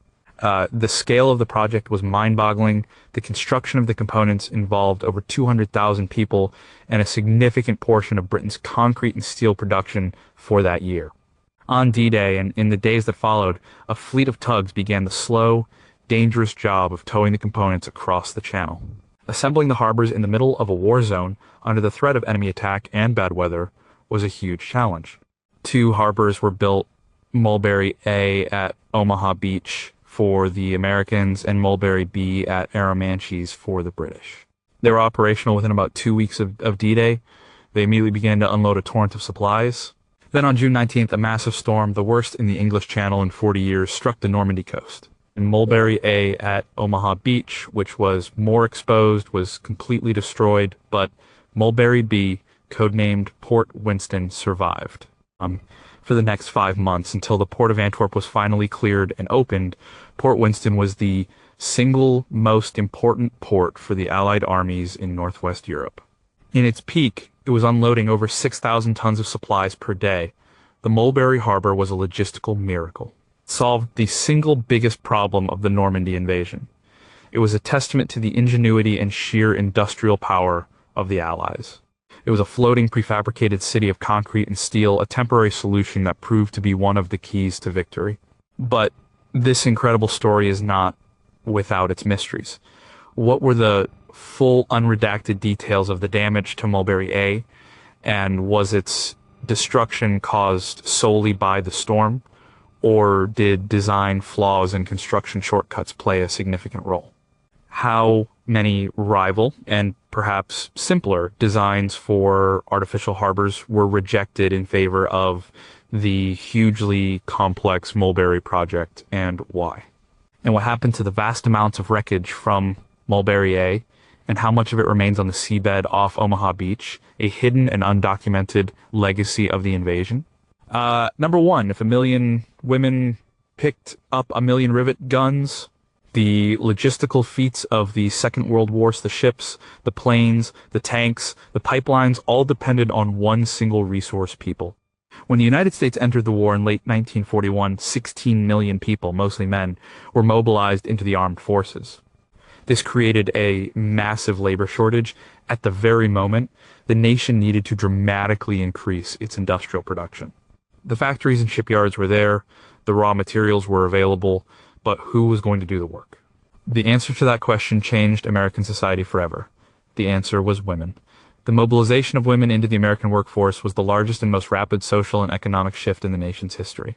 The scale of the project was mind-boggling. The construction of the components involved over 200,000 people and a significant portion of Britain's concrete and steel production for that year. On D-Day and in the days that followed, a fleet of tugs began the slow, dangerous job of towing the components across the channel. Assembling the harbors in the middle of a war zone under the threat of enemy attack and bad weather was a huge challenge. 2 harbors were built, Mulberry A at Omaha Beach for the Americans and Mulberry B at Arromanches for the British. They were operational within about 2 weeks of D-Day. They immediately began to unload a torrent of supplies. Then on June 19th, a massive storm, the worst in the English Channel in 40 years, struck the Normandy coast. And Mulberry A at Omaha Beach, which was more exposed, was completely destroyed, but Mulberry B, codenamed Port Winston, survived. For the next 5 months, until the port of Antwerp was finally cleared and opened, Port Winston was the single most important port for the Allied armies in Northwest Europe. In its peak, it was unloading over 6,000 tons of supplies per day. The Mulberry Harbor was a logistical miracle. It solved the single biggest problem of the Normandy invasion. It was a testament to the ingenuity and sheer industrial power of the Allies. It was a floating prefabricated city of concrete and steel, a temporary solution that proved to be one of the keys to victory. But this incredible story is not without its mysteries. What were the full unredacted details of the damage to Mulberry A, and was its destruction caused solely by the storm, or did design flaws and construction shortcuts play a significant role? How many rival and perhaps simpler designs for artificial harbors were rejected in favor of the hugely complex Mulberry project, and why? And what happened to the vast amounts of wreckage from Mulberry A, and how much of it remains on the seabed off Omaha Beach, a hidden and undocumented legacy of the invasion? Number one, if 1 million women picked up 1 million rivet guns, the logistical feats of the Second World War, the ships, the planes, the tanks, the pipelines, all depended on one single resource: people. When the United States entered the war in late 1941, 16 million people, mostly men, were mobilized into the armed forces. This created a massive labor shortage at the very moment the nation needed to dramatically increase its industrial production. The factories and shipyards were there, the raw materials were available, but who was going to do the work? The answer to that question changed American society forever. The answer was women. The mobilization of women into the American workforce was the largest and most rapid social and economic shift in the nation's history.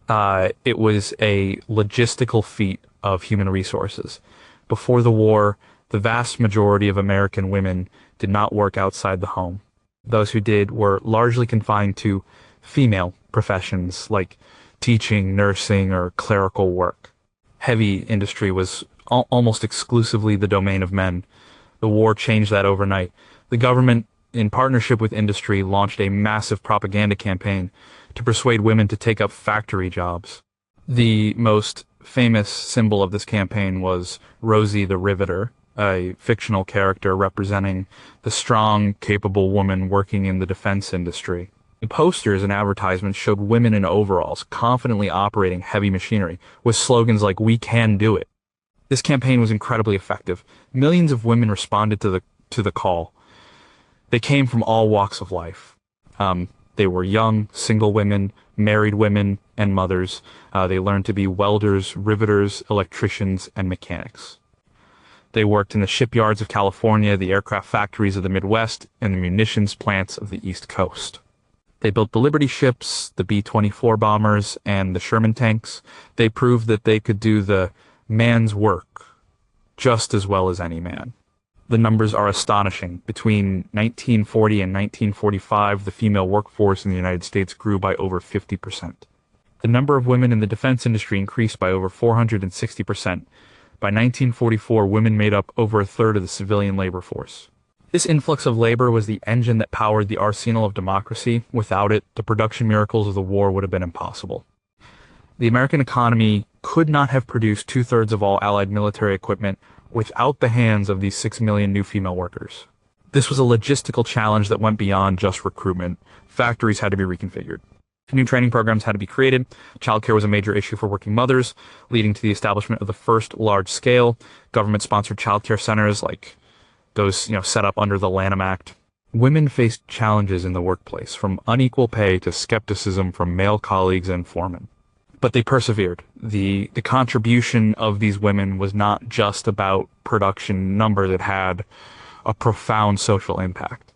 It was a logistical feat of human resources. Before the war, the vast majority of American women did not work outside the home. Those who did were largely confined to female professions like teaching, nursing, or clerical work. Heavy industry was almost exclusively the domain of men. The war changed that overnight. The government, in partnership with industry, launched a massive propaganda campaign to persuade women to take up factory jobs. The most famous symbol of this campaign was Rosie the Riveter, a fictional character representing the strong, capable woman working in the defense industry. The posters and advertisements showed women in overalls confidently operating heavy machinery with slogans like "We can do it." This campaign was incredibly effective. Millions of women responded to the call. They came from all walks of life. They were young, single women, married women, and mothers. They learned to be welders, riveters, electricians, and mechanics. They worked in the shipyards of California, the aircraft factories of the Midwest, and the munitions plants of the East Coast. They built the Liberty ships, the B-24 bombers, and the Sherman tanks. They proved that they could do the man's work just as well as any man. The numbers are astonishing. Between 1940 and 1945, the female workforce in the United States grew by over 50%. The number of women in the defense industry increased by over 460%. By 1944, women made up over a third of the civilian labor force. This influx of labor was the engine that powered the arsenal of democracy. Without it, the production miracles of the war would have been impossible. The American economy could not have produced 2/3 of all Allied military equipment without the hands of these 6 million new female workers. This was a logistical challenge that went beyond just recruitment. Factories had to be reconfigured. New training programs had to be created. Childcare was a major issue for working mothers, leading to the establishment of the first large-scale government-sponsored childcare centers like those, set up under the Lanham Act. Women faced challenges in the workplace, from unequal pay to skepticism from male colleagues and foremen. But they persevered. The contribution of these women was not just about production numbers. It had a profound social impact.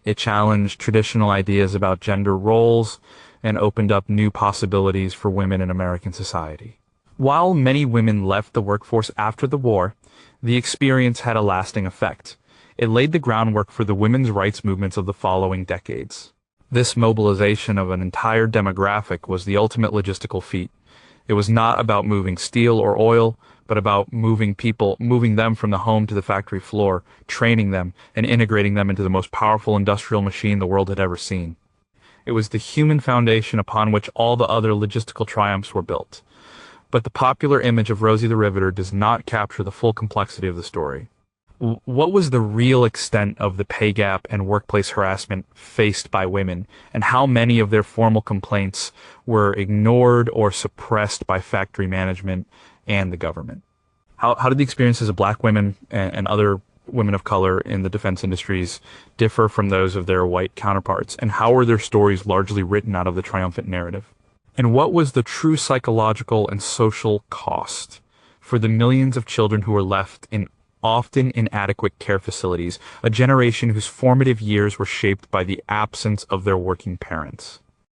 It challenged traditional ideas about gender roles and opened up new possibilities for women in American society. While many women left the workforce after the war, the experience had a lasting effect. It laid the groundwork for the women's rights movements of the following decades. This mobilization of an entire demographic was the ultimate logistical feat. It was not about moving steel or oil, but about moving them from the home to the factory floor, training them, and integrating them into the most powerful industrial machine the world had ever seen. It was the human foundation upon which all the other logistical triumphs were built. But the popular image of Rosie the Riveter does not capture the full complexity of the story. What was the real extent of the pay gap and workplace harassment faced by women, and how many of their formal complaints were ignored or suppressed by factory management and the government? How did the experiences of black women and other women of color in the defense industries differ from those of their white counterparts, and how were their stories largely written out of the triumphant narrative? And what was the true psychological and social cost for the millions of children who were left in often inadequate care facilities, a generation whose formative years were shaped by the absence of their working parents.